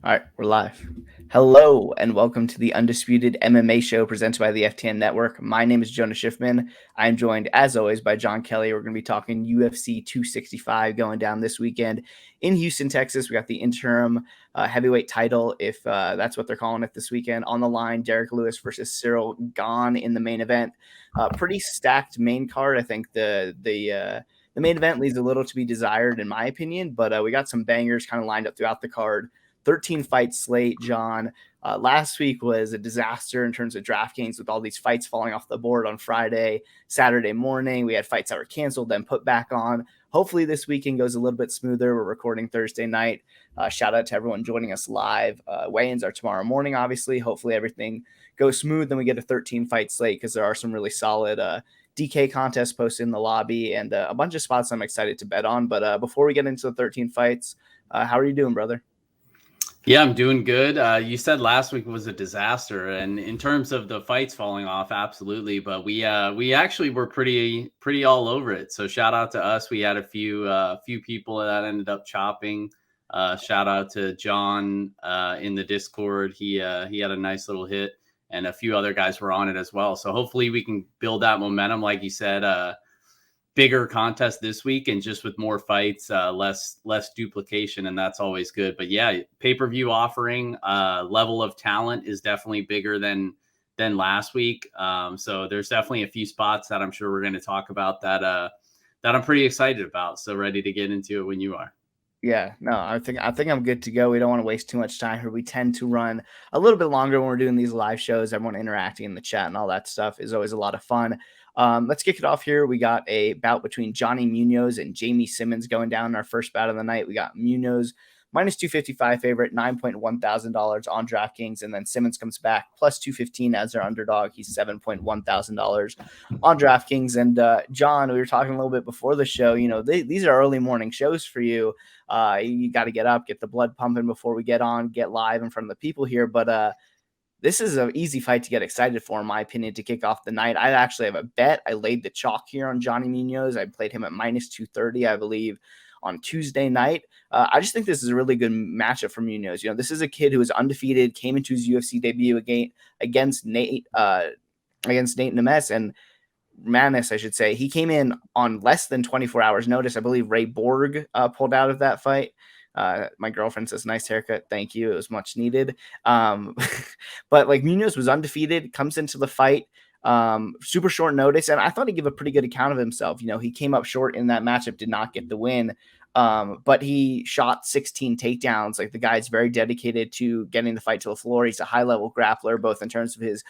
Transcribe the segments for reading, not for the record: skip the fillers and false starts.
All right, we're live. Hello, and welcome to the Undisputed MMA show presented by the FTN Network. My name is Jonah Shiffman. I'm joined, as always, by John Kelly. We're going to be talking UFC 265 going down this weekend in Houston, Texas. We got the interim heavyweight title, if that's what they're calling it this weekend, on the line. Derek Lewis versus Cyril Gane in the main event. Pretty stacked main card. I think the main event leaves a little to be desired, in my opinion, but we got some bangers kind of lined up throughout the card. 13 fight slate, John. Last week was a disaster in terms of Draftkings with all these fights falling off the board on Friday, Saturday morning. We had fights that were canceled, then put back on. Hopefully this weekend goes a little bit smoother. We're recording Thursday night. Shout out to everyone joining us live. Weigh-ins are tomorrow morning, obviously. Hopefully everything goes smooth. Then we get a 13 fight slate because there are some really solid DK contests posted in the lobby and a bunch of spots I'm excited to bet on. But before we get into the 13 fights, how are you doing, brother? Yeah, I'm doing good. You said last week was a disaster, and in terms of the fights falling off, absolutely. But we actually were pretty all over it. So shout out to us. We had a few people that ended up chopping. Shout out to John in the Discord. He had a nice little hit, and a few other guys were on it as well. So hopefully we can build that momentum, like you said. Bigger contest this week and just with more fights, less duplication, and that's always good. But yeah, pay-per-view offering level of talent is definitely bigger than last week. So there's definitely a few spots that I'm sure we're going to talk about that I'm pretty excited about. So ready to get into it when you are. Yeah, no, I think I'm good to go. We don't want to waste too much time here. We tend to run a little bit longer when we're doing these live shows. Everyone interacting in the chat and all that stuff is always a lot of fun. Let's kick it off here. We got a bout between Johnny Munoz and Jamey Simmons going down in our first bout of the night. We got Munoz minus 255 favorite, $9,100 on DraftKings, and then Simmons comes back plus 215 as their underdog. He's $7,100 on DraftKings. And John, we were talking a little bit before the show. You know, these are early morning shows for you. You got to get up, get the blood pumping before we get live in front of the people here. But this is an easy fight to get excited for, in my opinion, to kick off the night. I actually have a bet. I laid the chalk here on Johnny Munoz. I played him at minus 230, I believe, on Tuesday night. I just think this is a really good matchup for Munoz. You know, this is a kid who is undefeated, came into his UFC debut against Nate Nemes and Manus, I should say. He came in on less than 24 hours notice. I believe Ray Borg pulled out of that fight. My girlfriend says, nice haircut. Thank you. It was much needed. But like Munoz was undefeated, comes into the fight, super short notice. And I thought he'd give a pretty good account of himself. You know, he came up short in that matchup, did not get the win. But he shot 16 takedowns. Like, the guy's very dedicated to getting the fight to the floor. He's a high level grappler, both in terms of his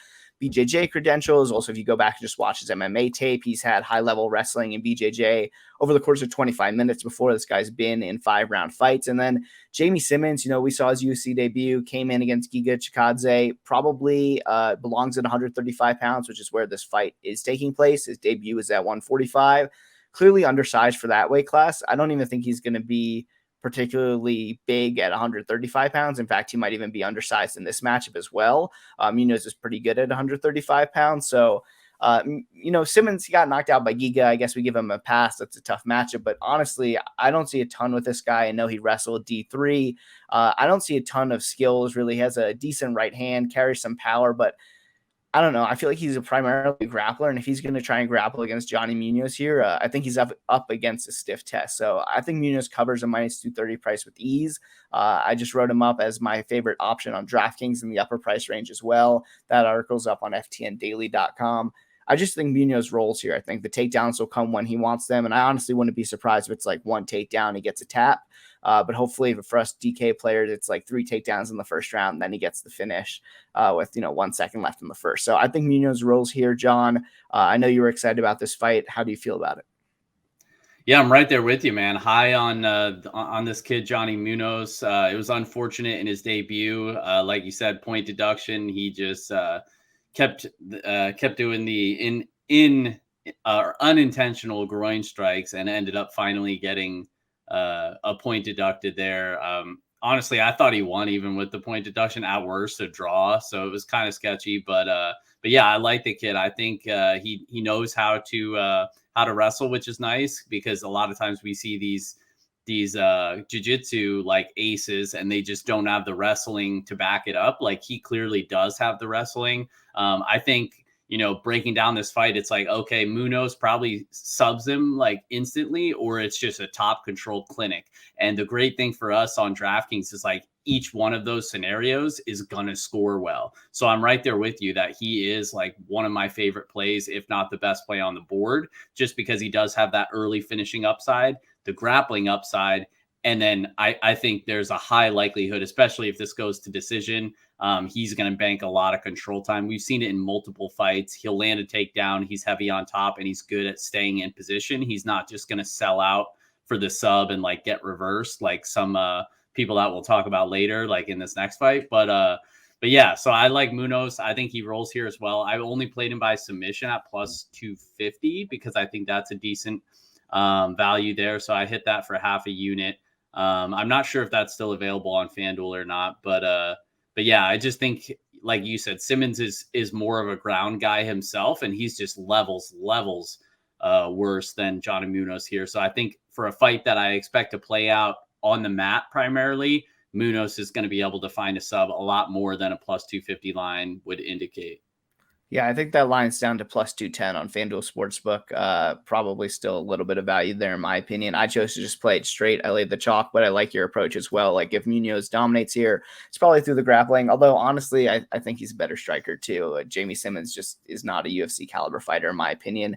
BJJ credentials. Also, if you go back and just watch his MMA tape, he's had high-level wrestling in BJJ over the course of 25 minutes before. This guy's been in 5-round fights. And then Jamey Simmons, you know, we saw his UFC debut, came in against Giga Chikadze, probably belongs at 135 pounds, which is where this fight is taking place. His debut is at 145. Clearly undersized for that weight class. I don't even think he's going to be particularly big at 135 pounds. In fact, he might even be undersized in this matchup as well. Munoz is pretty good at 135 pounds. So, you know, Simmons, he got knocked out by Giga. I guess we give him a pass. That's a tough matchup. But honestly, I don't see a ton with this guy. I know he wrestled D3. I don't see a ton of skills, really. He has a decent right hand, carries some power, but I don't know. I feel like he's a primarily grappler, and if he's going to try and grapple against Johnny Munoz here, I think he's up against a stiff test. So I think Munoz covers a minus 230 price with ease. I just wrote him up as my favorite option on DraftKings in the upper price range as well. That article's up on ftndaily.com. I just think Munoz rolls here. I think the takedowns will come when he wants them, and I honestly wouldn't be surprised if it's like one takedown, he gets a tap. But hopefully for us DK players, it's like 3 takedowns in the first round, and then he gets the finish with, 1 second left in the first. So I think Munoz rolls here, John. I know you were excited about this fight. How do you feel about it? Yeah, I'm right there with you, man. High on this kid, Johnny Munoz. It was unfortunate in his debut. Like you said, point deduction. He just kept doing the unintentional groin strikes and ended up finally getting a point deducted there. Honestly, I thought he won even with the point deduction. At worst, a draw. So it was kind of sketchy, but yeah, I like the kid. I think he knows how to wrestle, which is nice, because a lot of times we see these these jiu-jitsu like aces, and they just don't have the wrestling to back it up. Like, he clearly does have the wrestling. I think, breaking down this fight, it's like, okay, Munoz probably subs him like instantly, or it's just a top controlled clinic. And the great thing for us on DraftKings is like each one of those scenarios is going to score well. So I'm right there with you that he is like one of my favorite plays, if not the best play on the board, just because he does have that early finishing upside, the grappling upside. And then I think there's a high likelihood, especially if this goes to decision, he's going to bank a lot of control time. We've seen it in multiple fights. He'll land a takedown. He's heavy on top, and he's good at staying in position. He's not just going to sell out for the sub and like get reversed like some people that we'll talk about later, like in this next fight. But yeah, so I like Munoz. I think he rolls here as well. I only played him by submission at plus 250 because I think that's a decent value there. So I hit that for half a unit. I'm not sure if that's still available on FanDuel or not, but yeah, I just think, like you said, Simmons is more of a ground guy himself, and he's just levels worse than Jon and Munoz here. So I think for a fight that I expect to play out on the mat primarily, Munoz is going to be able to find a sub a lot more than a plus 250 line would indicate. Yeah, I think that line's down to plus 210 on FanDuel Sportsbook. Probably still a little bit of value there, in my opinion. I chose to just play it straight. I laid the chalk, but I like your approach as well. Like, if Munoz dominates here, it's probably through the grappling. Although, honestly, I think he's a better striker, too. Jamey Simmons just is not a UFC caliber fighter, in my opinion.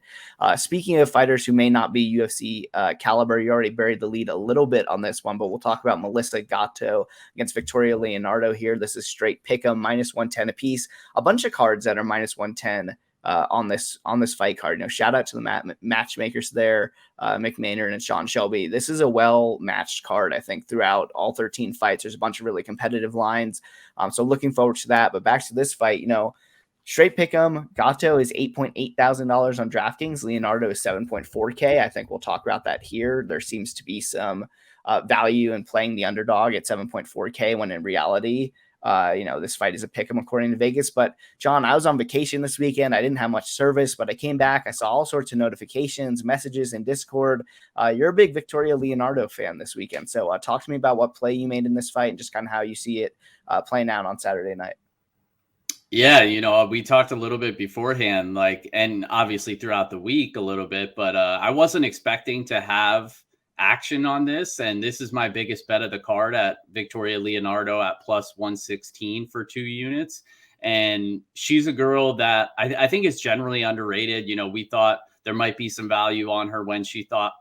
Speaking of fighters who may not be UFC caliber, you already buried the lead a little bit on this one, but we'll talk about Melissa Gatto against Victoria Leonardo here. This is straight pick'em, minus 110 apiece. A bunch of cards that are minus 110 on this fight card. Shout out to the matchmakers there, Mick Maynard and Sean Shelby. This is a well-matched card, I think, throughout all 13 fights. There's a bunch of really competitive lines. So looking forward to that. But back to this fight, straight pick'em. Gatto is $8,800 on DraftKings. Leonardo is 7.4K. I think we'll talk about that here. There seems to be some value in playing the underdog at 7.4K when in reality, this fight is a pick 'em according to Vegas. But Jon, I was on vacation this weekend. I didn't have much service, but I came back. I saw all sorts of notifications, messages in Discord. You're a big Victoria Leonardo fan this weekend. So talk to me about what play you made in this fight and just kind of how you see it playing out on Saturday night. Yeah, we talked a little bit beforehand, and obviously throughout the week a little bit, but I wasn't expecting to have action on this, and this is my biggest bet of the card at Victoria Leonardo at plus 116 for 2 units. And she's a girl that I think is generally underrated. We thought there might be some value on her when she fought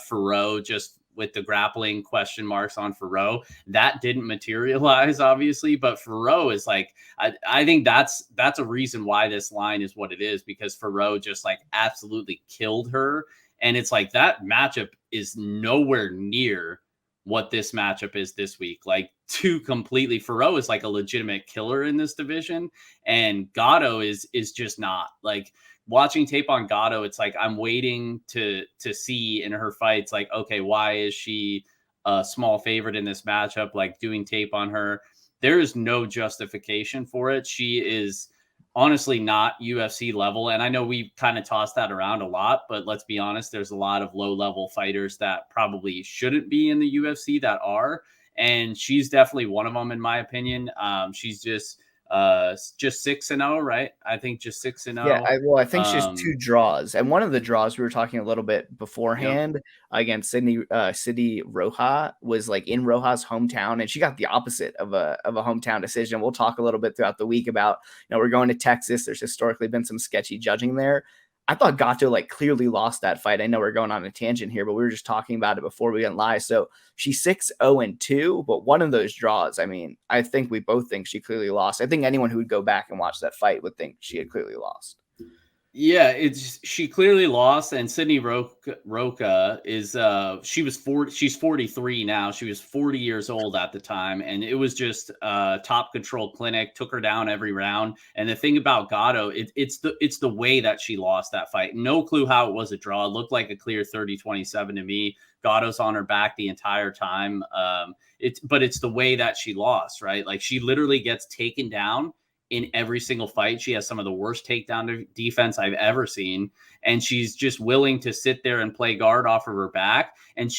Ferro, just with the grappling question marks on Ferro. That didn't materialize, obviously, but Ferro is like, I think that's a reason why this line is what it is, because Ferro just like absolutely killed her. And it's like that matchup is nowhere near what this matchup is this week. Like, Ferro is like a legitimate killer in this division, and Gatto is just not. Like, watching tape on Gatto, it's like I'm waiting to see in her fights, like, okay, why is she a small favorite in this matchup? Like, doing tape on her, there is no justification for it. She is honestly not UFC level. And I know we kind of tossed that around a lot, but let's be honest, there's a lot of low level fighters that probably shouldn't be in the UFC that are. And she's definitely one of them, in my opinion. She's just 6-0, right? I think just 6-0. Yeah, I think she's 2 draws, and one of the draws we were talking a little bit beforehand against Sydney Roja was like in Roja's hometown, and she got the opposite of a hometown decision. We'll talk a little bit throughout the week about, we're going to Texas. There's historically been some sketchy judging there. I thought Gatto like clearly lost that fight. I know we're going on a tangent here, but we were just talking about it before we went live. So she's 6-0-2, but one of those draws, I mean, I think we both think she clearly lost. I think anyone who would go back and watch that fight would think she had clearly lost. Yeah, she clearly lost, and Sydney Roca is she's 43 now. She was 40 years old at the time, and it was just top control clinic, took her down every round. And the thing about Gatto, it's the way that she lost that fight. No clue how it was a draw. It looked like a clear 30-27 to me. Gatto's on her back the entire time. But it's the way that she lost, right? Like, she literally gets taken down in every single fight. She has some of the worst takedown defense I've ever seen. And she's just willing to sit there and play guard off of her back. And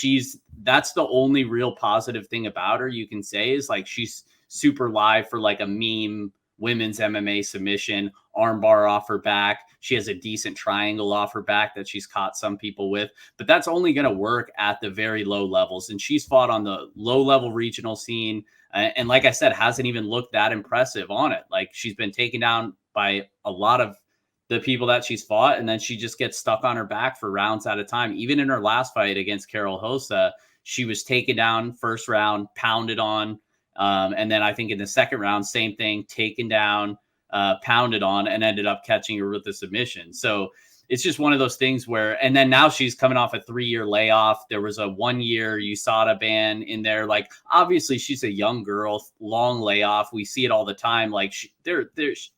that's the only real positive thing about her you can say, is like she's super live for like a meme women's MMA submission, armbar off her back. She has a decent triangle off her back that she's caught some people with, but that's only going to work at the very low levels. And she's fought on the low level regional scene. And like I said, hasn't even looked that impressive on it. Like, she's been taken down by a lot of the people that she's fought, and then she just gets stuck on her back for rounds at a time. Even in her last fight against Karolina, she was taken down first round, pounded on. And then I think in the second round, same thing, taken down, pounded on, and ended up catching her with the submission. So it's just one of those things where, and then now she's coming off a 3-year layoff. There was a 1-year USADA ban in there. Like, obviously she's a young girl, long layoff. We see it all the time. Like,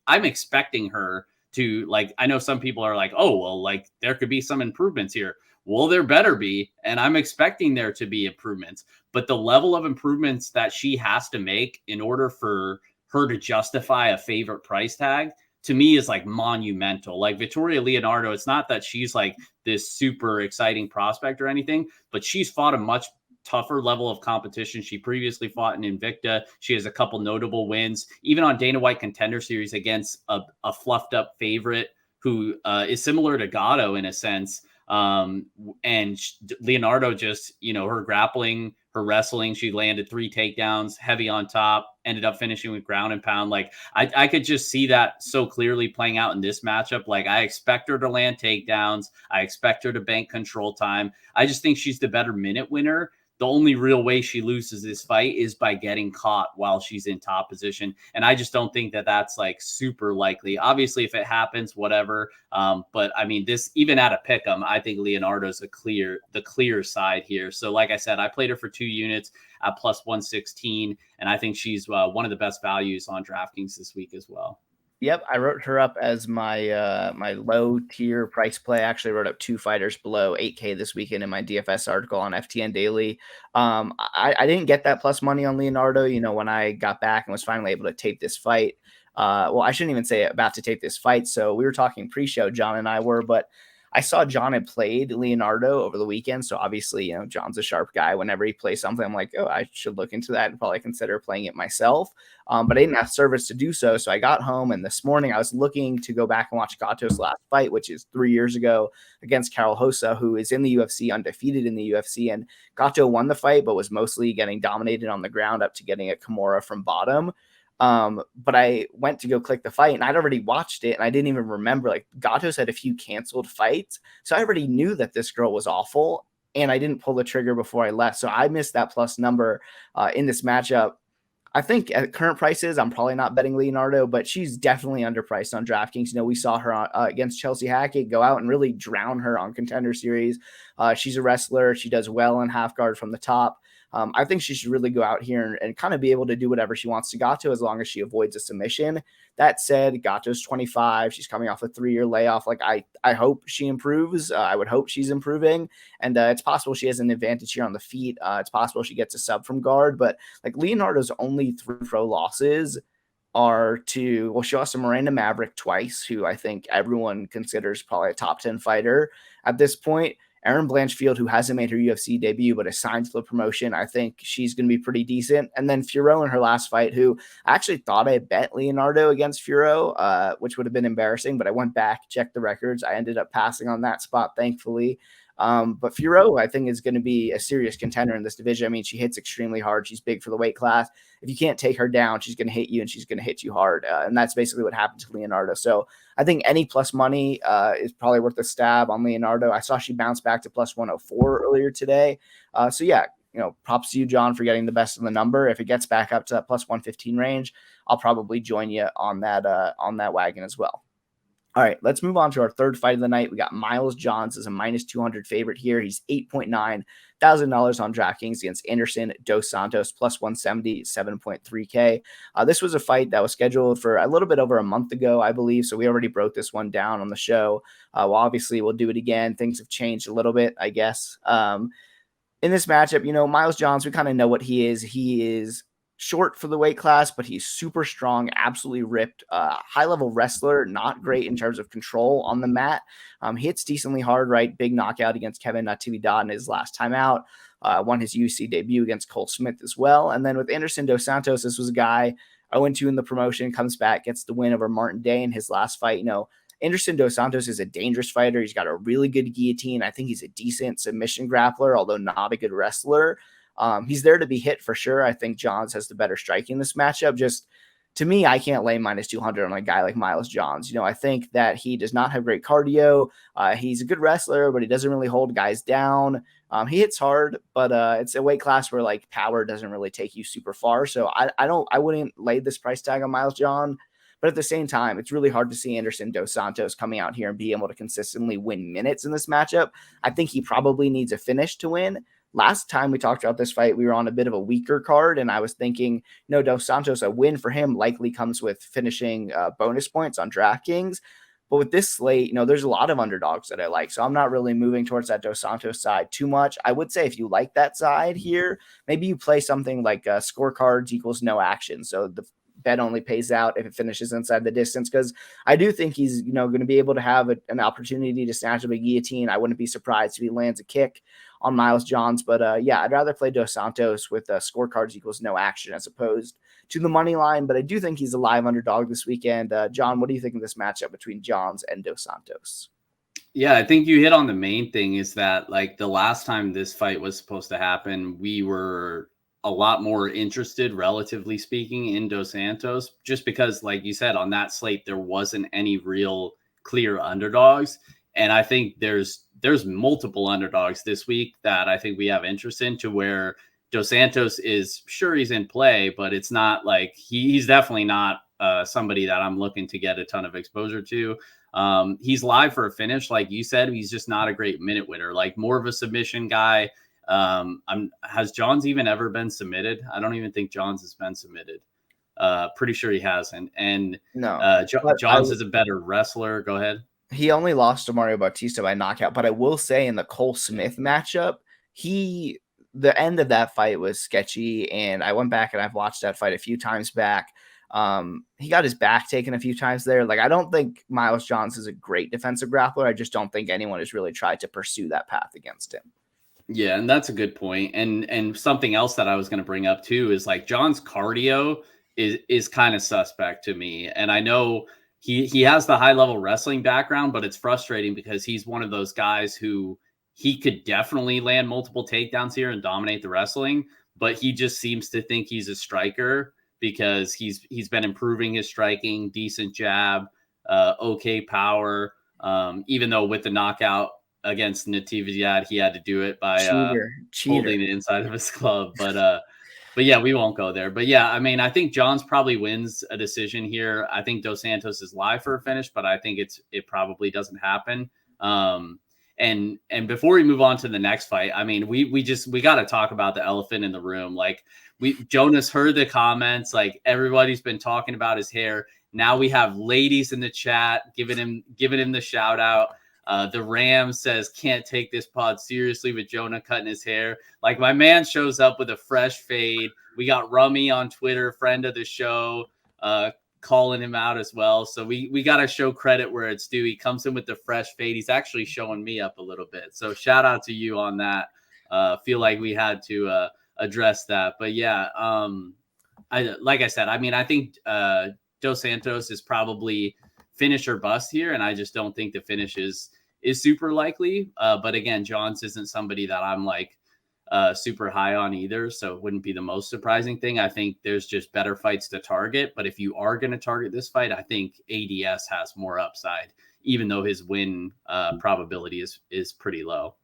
I'm expecting her to, like, I know some people are like, oh, well, like, there could be some improvements here. Well, there better be. And I'm expecting there to be improvements, but the level of improvements that she has to make in order for her to justify a favorite price tag, to me, is like monumental. Like, Victoria Leonardo, it's not that she's like this super exciting prospect or anything, but she's fought a much tougher level of competition. She previously fought in Invicta. She has a couple notable wins, even on Dana White Contender Series against a fluffed up favorite who is similar to Gatto in a sense. And Leonardo just, her grappling, her wrestling, she landed 3 takedowns, heavy on top, ended up finishing with ground and pound. Like, I could just see that so clearly playing out in this matchup. Like, I expect her to land takedowns. I expect her to bank control time. I just think she's the better minute winner. The only real way she loses this fight is by getting caught while she's in top position. And I just don't think that that's like super likely. Obviously, if it happens, whatever. But I mean, this, even at a pick'em, I think Leonardo's the clear side here. So like I said, I played her for 2 units at plus 116. And I think she's one of the best values on DraftKings this week as well. Yep, I wrote her up as my my low tier price play. I actually wrote up 2 fighters below 8K this weekend in my DFS article on FTN Daily. I didn't get that plus money on Leonardo, when I got back and was finally able to tape this fight. Well, I shouldn't even say about to tape this fight. So we were talking pre-show, Jon and I were, but I saw Jon had played Leonardo over the weekend. So obviously, Jon's a sharp guy. Whenever he plays something, I'm like, oh, I should look into that and probably consider playing it myself. But I didn't have service to do so. So I got home, and this morning I was looking to go back and watch Gatto's last fight, which is 3 years ago against Karolina, who is in the UFC, undefeated in the UFC. And Gatto won the fight, but was mostly getting dominated on the ground up to getting a Kimura from bottom. But I went to go click the fight, and I'd already watched it, and I didn't even remember, like, Gatto's had a few canceled fights. So I already knew that this girl was awful, and I didn't pull the trigger before I left. So I missed that plus number in this matchup. I think at current prices, I'm probably not betting Leonardo, but she's definitely underpriced on DraftKings. We saw her against Chelsea Hackett go out and really drown her on Contender Series. She's a wrestler. She does well in half guard from the top. I think she should really go out here and kind of be able to do whatever she wants to Gatto, as long as she avoids a submission. That said, Gatto's 25. She's coming off a 3-year layoff. Like, I hope she improves. I would hope she's improving. And it's possible she has an advantage here on the feet. It's possible she gets a sub from guard. But like, Leonardo's only 3 pro losses are to, well, she lost to Miranda Maverick twice, who I think everyone considers probably a top 10 fighter at this point. Erin Blanchfield, who hasn't made her UFC debut, but is signed to the promotion. I think she's going to be pretty decent. And then Furo in her last fight, who I actually thought I bet Leonardo against Furo, which would have been embarrassing, but I went back, checked the records. I ended up passing on that spot, thankfully. But Furo, I think, is going to be a serious contender in this division. I mean, she hits extremely hard. She's big for the weight class. If you can't take her down, she's going to hit you, and she's going to hit you hard. And that's basically what happened to Leonardo. So I think any plus money is probably worth a stab on Leonardo. I saw she bounced back to plus 104 earlier today. So yeah, props to you, Jon, for getting the best of the number. If it gets back up to that plus 115 range, I'll probably join you on that wagon as well. All right, let's move on to our third fight of the night. We got Miles Johns as a minus 200 favorite here. He's $8,900 on DraftKings against Anderson Dos Santos, plus 170, 7.3K. This was a fight that was scheduled for a little bit over a month ago, I believe. So we already broke this one down on the show. Well, obviously, we'll do it again. Things have changed a little bit, I guess. In this matchup, Miles Johns, we kind of know what he is. He is short for the weight class, but he's super strong, absolutely ripped, high-level wrestler, not great in terms of control on the mat. He hits decently hard, right? Big knockout against Kevin Natividad in his last time out. Won his UFC debut against Cole Smith as well. And then with Anderson Dos Santos, this was a guy 0-2 in the promotion, comes back, gets the win over Martin Day in his last fight. You know, Anderson Dos Santos is a dangerous fighter. He's got a really good guillotine. I think he's a decent submission grappler, although not a good wrestler. He's there to be hit for sure. I think Johns has the better striking in this matchup. Just to me, I can't lay minus 200 on a guy like Miles Johns. You know, I think that he does not have great cardio. He's a good wrestler, but he doesn't really hold guys down. He hits hard, but it's a weight class where like power doesn't really take you super far. So I wouldn't lay this price tag on Miles John. But at the same time, it's really hard to see Anderson Dos Santos coming out here and be able to consistently win minutes in this matchup. I think he probably needs a finish to win. Last time we talked about this fight, we were on a bit of a weaker card, and I was thinking, Dos Santos, a win for him likely comes with finishing bonus points on DraftKings. But with this slate, there's a lot of underdogs that I like, so I'm not really moving towards that Dos Santos side too much. I would say if you like that side here, maybe you play something like scorecards equals no action. So the bet only pays out if it finishes inside the distance, because I do think he's going to be able to have an opportunity to snatch up a guillotine. I wouldn't be surprised if he lands a kick on Miles Johns, but I'd rather play Dos Santos with scorecards equals no action as opposed to the money line. But I do think he's a live underdog this weekend. John, what do you think of this matchup between Johns and Dos Santos? Yeah, I think you hit on the main thing is that like the last time this fight was supposed to happen, we were a lot more interested, relatively speaking, in Dos Santos, just because, like you said, on that slate, there wasn't any real clear underdogs. And I think there's multiple underdogs this week that I think we have interest in, to where Dos Santos is sure he's in play, but it's not like he's definitely not somebody that I'm looking to get a ton of exposure to. He's live for a finish. Like you said, he's just not a great minute winner, like more of a submission guy. Has Johns even ever been submitted? I don't even think Johns has been submitted. Pretty sure he hasn't. And no, Johns is a better wrestler. Go ahead. He only lost to Mario Bautista by knockout, but I will say in the Cole Smith matchup, the end of that fight was sketchy, and I went back and I've watched that fight a few times back. He got his back taken a few times there. Like, I don't think Miles Johns is a great defensive grappler. I just don't think anyone has really tried to pursue that path against him. Yeah, and that's a good point. And something else that I was going to bring up too is like John's cardio is kind of suspect to me. And I know he has the high level wrestling background, but it's frustrating because he's one of those guys who he could definitely land multiple takedowns here and dominate the wrestling, but he just seems to think he's a striker because he's been improving his striking, decent jab, okay power. Even though with the knockout against Natividad, he had to do it by holding the inside of his glove. But yeah, we won't go there. But yeah, I mean, I think Johns probably wins a decision here. I think Dos Santos is live for a finish, but I think it probably doesn't happen. And before we move on to the next fight, I mean, we got to talk about the elephant in the room. Like Jonas heard the comments, like everybody's been talking about his hair. Now we have ladies in the chat giving him the shout out. The Ram says, can't take this pod seriously with Jonah cutting his hair. Like, my man shows up with a fresh fade. We got Rummy on Twitter, friend of the show, calling him out as well. So we got to show credit where it's due. He comes in with the fresh fade. He's actually showing me up a little bit. So shout out to you on that. Feel like we had to address that. But yeah, like I said, I mean, I think Dos Santos is probably finish or bust here, and I just don't think the finish is super likely. But again, Johns isn't somebody that I'm like super high on either, so it wouldn't be the most surprising thing. I think there's just better fights to target, but if you are going to target this fight, I think ADS has more upside, even though his win probability is pretty low.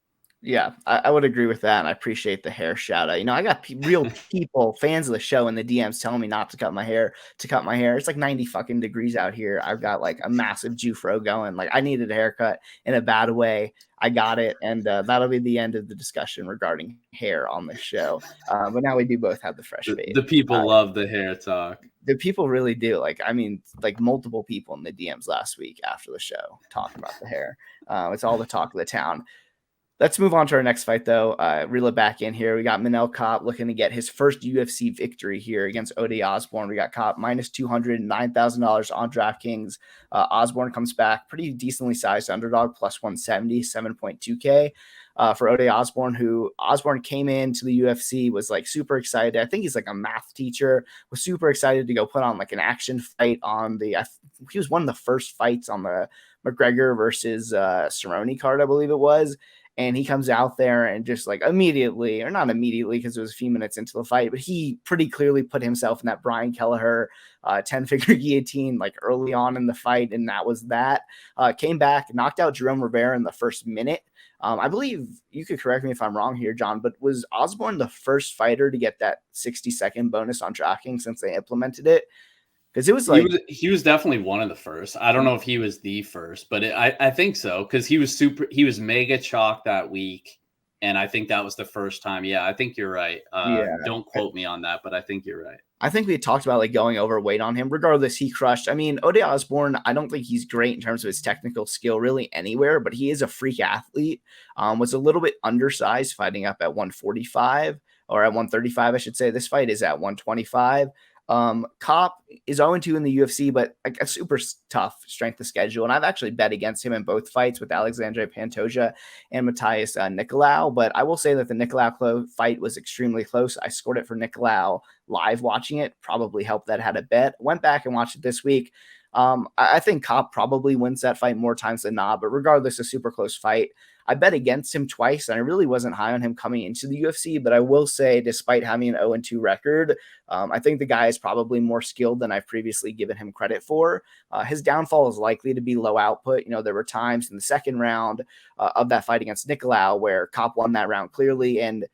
Yeah, I would agree with that, and I appreciate the hair shout out. I got real people, fans of the show, in the DMs telling me not to cut my hair. It's like 90 fucking degrees out here. I've got like a massive Jufro going. Like, I needed a haircut in a bad way. I got it, and that'll be the end of the discussion regarding hair on this show. But now we do both have the fresh fade. The people love the hair talk. The people really do. Like, I mean, like multiple people in the DMs last week after the show talking about the hair. It's all the talk of the town. Let's move on to our next fight, though. Reel it back in here. We got Manel Kape looking to get his first UFC victory here against Osbourne. We got Kape minus $200, $9,000 on DraftKings. Osbourne comes back pretty decently sized underdog, plus 170, 7.2K. For Osbourne, who Osbourne came into the UFC, was like super excited. I think he's like a math teacher, was super excited to go put on like an action fight on he was one of the first fights on the McGregor versus Cerrone card, I believe it was. And he comes out there and just like immediately, or not immediately because it was a few minutes into the fight, but he pretty clearly put himself in that Brian Kelleher 10-figure guillotine like early on in the fight. And that was that. Came back, knocked out Jerome Rivera in the first minute. I believe you could correct me if I'm wrong here, John, but was Osbourne the first fighter to get that 60-second bonus on DraftKings since they implemented it? Because it was like he was definitely one of the first. I don't know if he was the first, but I think so, because he was mega chalk that week, and I think that was the first time. Yeah, I think you're right. Don't quote me on that, but I think you're right. I think we had talked about like going overweight on him. Regardless, he crushed. I mean, Osbourne, I don't think he's great in terms of his technical skill really anywhere, but he is a freak athlete. Was a little bit undersized fighting up at 145 or at 135, I should say. This fight is at 125. Kape is 0-2 in the UFC, but a super tough strength of schedule. And I've actually bet against him in both fights with Alexandre Pantoja and Matthias Nicolau. But I will say that the Nicolau fight was extremely close. I scored it for Nicolau live watching it, probably helped that I had a bet. Went back and watched it this week. I think Kape probably wins that fight more times than not, but regardless, a super close fight. I bet against him twice, and I really wasn't high on him coming into the UFC, but I will say, despite having an 0-2 record, I think the guy is probably more skilled than I've previously given him credit for. His downfall is likely to be low output. There were times in the second round of that fight against Nicolau where Kape won that round clearly, and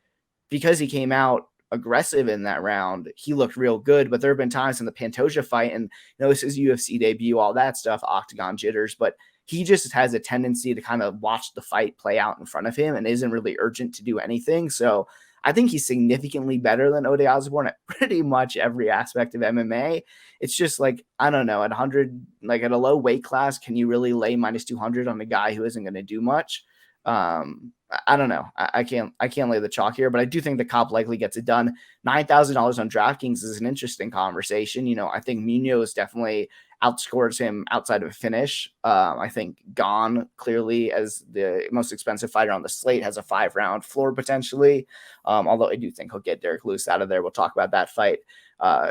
because he came out aggressive in that round, he looked real good. But there have been times in the Pantoja fight, and this is UFC debut, all that stuff, octagon jitters, but he just has a tendency to kind of watch the fight play out in front of him and isn't really urgent to do anything. So I think he's significantly better than Osbourne at pretty much every aspect of MMA. It's just like, I don't know, at 100, like at a low weight class, can you really lay minus 200 on a guy who isn't going to do much? I don't know. I can't lay the chalk here, but I do think the Kape likely gets it done. $9,000 on DraftKings is an interesting conversation. I think Munoz definitely outscores him outside of a finish. I think Gon clearly, as the most expensive fighter on the slate, has a 5-round floor potentially. Although I do think he'll get Derek Lewis out of there. We'll talk about that fight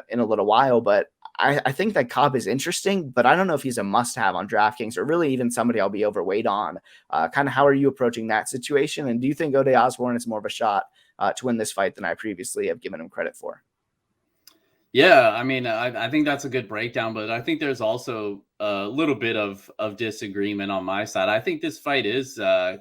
in a little while, but I think that Kape is interesting, but I don't know if he's a must-have on DraftKings or really even somebody I'll be overweight on. Kind of how are you approaching that situation? And do you think Osbourne is more of a shot to win this fight than I previously have given him credit for? Yeah, I mean, I think that's a good breakdown, but I think there's also a little bit of disagreement on my side. I think this fight is a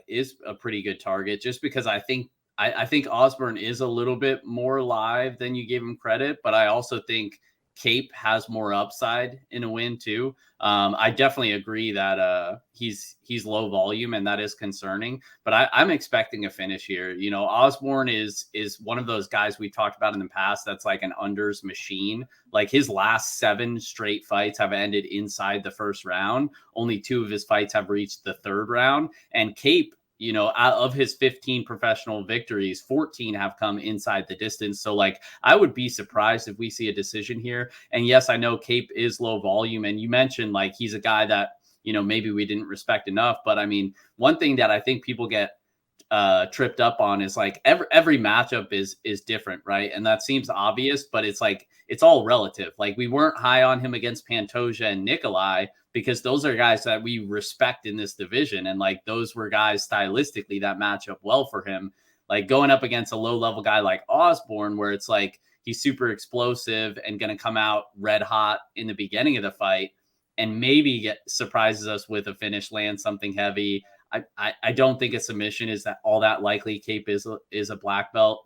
pretty good target, just because I think Osbourne is a little bit more live than you gave him credit, but I also think Kape has more upside in a win too. I definitely agree that he's low volume, and that is concerning, but I'm expecting a finish here. Osbourne is one of those guys we talked about in the past that's like an unders machine. Like his last 7 straight fights have ended inside the first round. Only 2 of his fights have reached the third round. And Kape, out of his 15 professional victories, 14 have come inside the distance. So like, I would be surprised if we see a decision here. And yes, I know Kape is low volume. And you mentioned like, he's a guy that, maybe we didn't respect enough, but I mean, one thing that I think people get tripped up on is like every matchup is different, right? And that seems obvious, but it's like, it's all relative. Like we weren't high on him against Pantoja and Nikolai, because those are guys that we respect in this division. And like, those were guys stylistically that match up well for him. Like going up against a low level guy like Osbourne, where it's like, he's super explosive and going to come out red hot in the beginning of the fight and maybe surprises us with a finish, land something heavy. I don't think a submission is that all that likely. Kape is a black belt.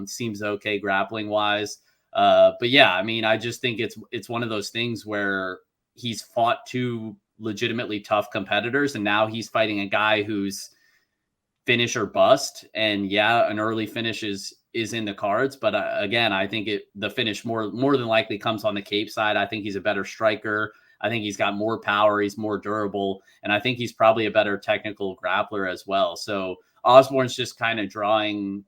Seems okay grappling wise. But yeah, I mean, I just think it's one of those things where he's fought 2 legitimately tough competitors, and now he's fighting a guy who's finish or bust. And yeah, an early finish is in the cards, but again, I think the finish more than likely comes on the Kape side. I think he's a better striker. I think he's got more power. He's more durable, and I think he's probably a better technical grappler as well. So Osbourne's just kind of drawing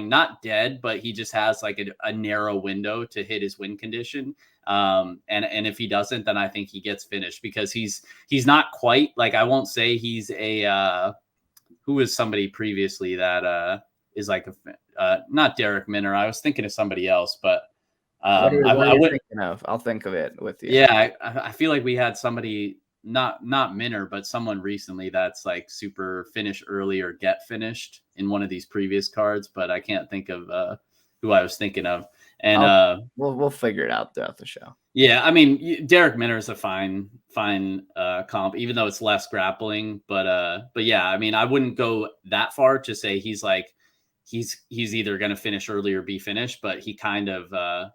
not dead, but he just has like a narrow window to hit his win condition. And if he doesn't, then I think he gets finished, because he's not quite like, I won't say he's a who is somebody previously that is like not Derek Minner. I was thinking of somebody else, but What are I you would, thinking of? I'll think of it with you. yeah, I feel like we had somebody, not Minner, but someone recently that's like super finish early or get finished in one of these previous cards, but I can't think of who I was thinking of. And we'll figure it out throughout the show. Yeah, I mean, Derek Minner is a fine comp, even though it's less grappling. But yeah, I mean, I wouldn't go that far to say he's either going to finish early or be finished, but he kind of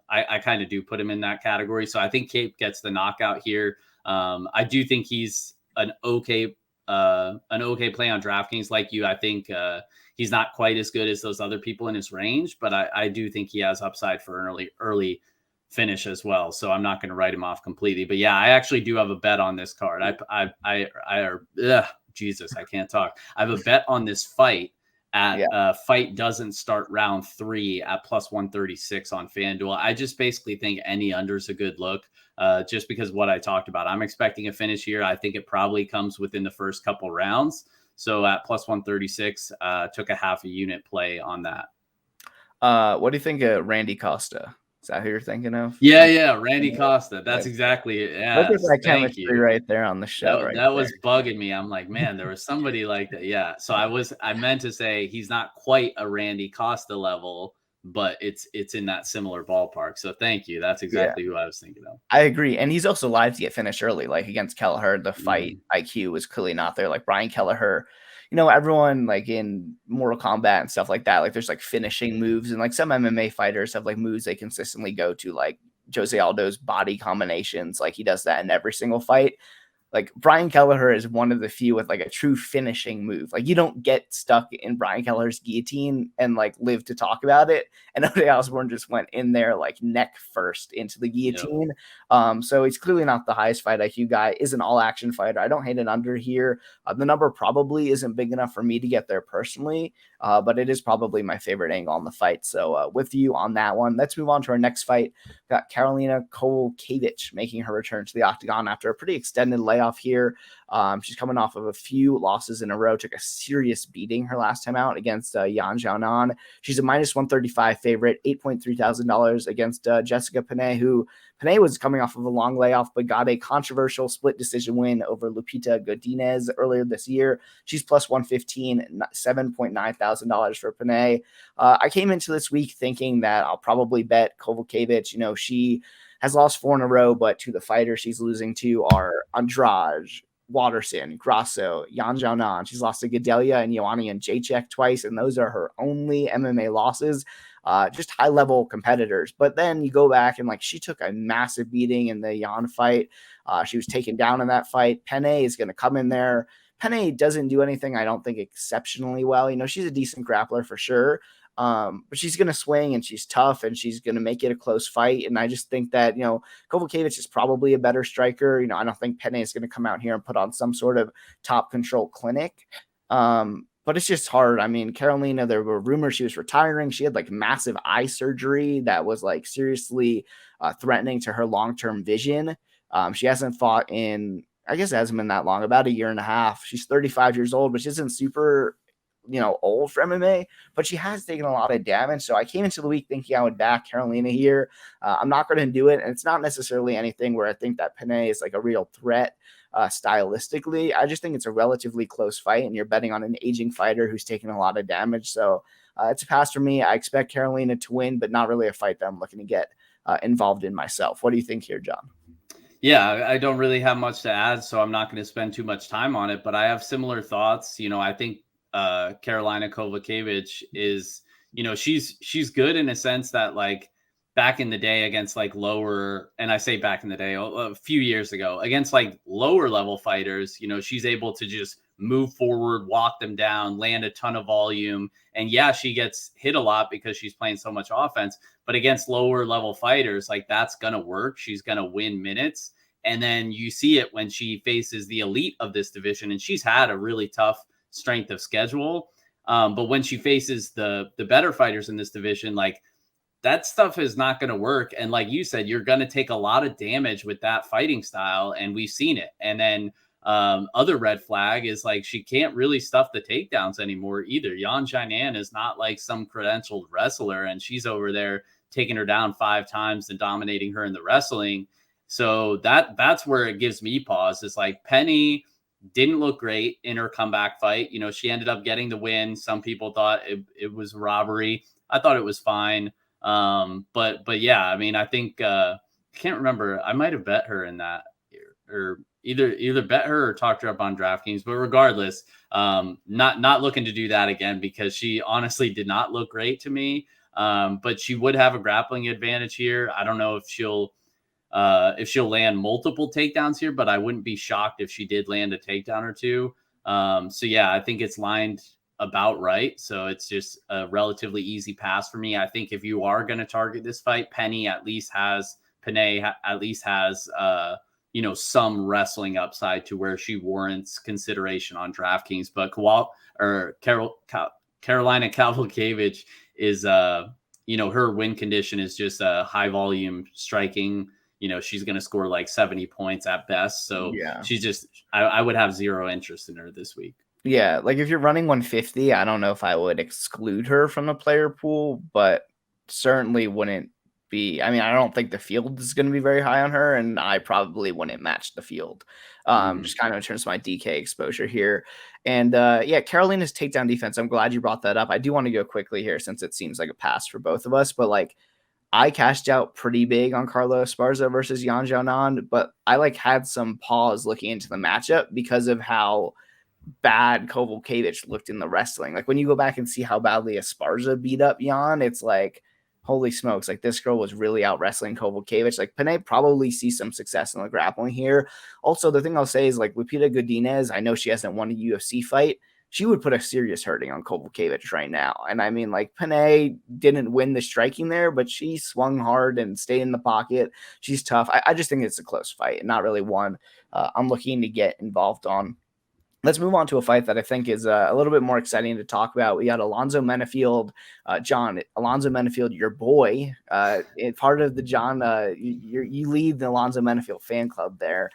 I kind of do put him in that category. So I think Kape gets the knockout here. I do think he's an okay play on DraftKings. Like you, I think he's not quite as good as those other people in his range, but I do think he has upside for an early finish as well. So I'm not going to write him off completely. But yeah, I actually do have a bet on this card. Jesus, I can't talk. I have a bet on this fight at fight doesn't start round 3 at plus 136 on FanDuel. I just basically think any under is a good look, just because of what I talked about. I'm expecting a finish here. I think it probably comes within the first couple rounds. So at plus 136, took a half a unit play on that. What do you think of Randy Costa? Is that who you're thinking of? Yeah, Randy Costa. That's exactly it. Yeah, look at that chemistry right there on the show. That was bugging me. I'm like, man, there was somebody like that. Yeah. So I meant to say he's not quite a Randy Costa level, but it's in that similar ballpark. So thank you. That's exactly who I was thinking of. I agree. And he's also live to get finished early. Like against Kelleher, the fight IQ was clearly not there. Like Brian Kelleher, everyone like in Mortal Kombat and stuff like that, like there's like finishing moves, and like some MMA fighters have like moves they consistently go to, like Jose Aldo's body combinations. Like he does that in every single fight. Like Brian Kelleher is one of the few with like a true finishing move. Like you don't get stuck in Brian Kelleher's guillotine and like live to talk about it. And Ode Osbourne just went in there like neck first into the guillotine. Yep. So he's clearly not the highest fight IQ guy. Is an all action fighter. I don't hate it under here. The number probably isn't big enough for me to get there personally, but it is probably my favorite angle on the fight. So with you on that one, let's move on to our next fight. We've got Karolina Kowalkiewicz making her return to the octagon after a pretty extended layoff here. She's coming off of a few losses in a row, took a serious beating her last time out against Jon and Jonah. She's a minus 135 favorite, $8,300 against Jessica Penne, who Penne was coming off of a long layoff, but got a controversial split decision win over Lupita Godinez earlier this year. She's plus 115, $7,900 for Penne. I came into this week thinking that I'll probably bet Kowalkiewicz. She has lost 4 in a row, but to the fighters she's losing to are Andrade, Waterson, Grasso, Jan Xiaonan. She's lost to Gadelia and Ioane and Jacek twice, and those are her only MMA losses. Just high-level competitors. But then you go back and, she took a massive beating in the Jan fight. She was taken down in that fight. Penne is going to come in there. Penne doesn't do anything, I don't think, exceptionally well. She's a decent grappler for sure. But she's going to swing, and she's tough, and she's going to make it a close fight. And I just think that, Kowalkiewicz is probably a better striker. I don't think Penne is going to come out here and put on some sort of top control clinic. But it's just hard. I mean, Karolina, there were rumors she was retiring. She had massive eye surgery that was seriously threatening to her long-term vision. She hasn't fought in, I guess it hasn't been that long, about a year and a half. She's 35 years old, which isn't super old for MMA, but she has taken a lot of damage. So I came into the week thinking I would back Karolina here. I'm not going to do it. And it's not necessarily anything where I think that Penne is a real threat stylistically. I just think it's a relatively close fight, and you're betting on an aging fighter who's taken a lot of damage. So it's a pass for me. I expect Karolina to win, but not really a fight that I'm looking to get involved in myself. What do you think here, John? Yeah, I don't really have much to add, so I'm not going to spend too much time on it, but I have similar thoughts. I think Karolina Kowalkiewicz is, she's good in a sense that back in the day against lower, and I say back in the day, a few years ago, against lower level fighters, she's able to just move forward, walk them down, land a ton of volume. And yeah, she gets hit a lot because she's playing so much offense, but against lower level fighters, that's going to work. She's going to win minutes. And then you see it when she faces the elite of this division, and she's had a really tough strength of schedule. But when she faces the better fighters in this division, like that stuff is not going to work. And like you said, you're going to take a lot of damage with that fighting style. And we've seen it. And then other red flag is like she can't really stuff the takedowns anymore either. Yan Jianan is not like some credentialed wrestler, and she's over there taking her down 5 times and dominating her in the wrestling. So that's where it gives me pause. It's like Penne didn't look great in her comeback fight. You know, she ended up getting the win. Some people thought it was robbery. I thought it was fine. But yeah, I mean, I think I can't remember. I might have bet her in that, or either bet her or talked her up on DraftKings. But regardless, not looking to do that again, because she honestly did not look great to me. But she would have a grappling advantage here. I don't know if she'll land multiple takedowns here, but I wouldn't be shocked if she did land a takedown or two. So yeah, I think it's lined about right. So it's just a relatively easy pass for me. I think if you are going to target this fight, Penne at least has some wrestling upside to where she warrants consideration on DraftKings. But Karolina Kowalkiewicz is her win condition is just a high volume striking. You know, she's going to score like 70 points at best. So yeah, she's just, I would have zero interest in her this week. Yeah, like if you're running 150, I don't know if I would exclude her from the player pool, but certainly wouldn't be. I mean, I don't think the field is going to be very high on her, and I probably wouldn't match the field. Just kind of in terms of my DK exposure here. And yeah, Karolina's takedown defense, I'm glad you brought that up. I do want to go quickly here since it seems like a pass for both of us, but like I cashed out pretty big on Carlos Esparza versus Jan Jonan, but I like had some pause looking into the matchup because of how bad Kowalkiewicz looked in the wrestling. Like when you go back and see how badly Esparza beat up Jan, it's like, holy smokes, like this girl was really out wrestling Kowalkiewicz. Like Penne probably sees some success in the grappling here. Also, the thing I'll say is like Lupita Godinez, I know she hasn't won a UFC fight. She would put a serious hurting on Kowalkiewicz right now. And I mean, like Penne didn't win the striking there, but she swung hard and stayed in the pocket. She's tough. I just think it's a close fight and not really one I'm looking to get involved on. Let's move on to a fight that I think is a little bit more exciting to talk about. We got Alonzo Menifield. John, Alonzo Menifield, your boy, part of the John, you lead the Alonzo Menifield fan club there.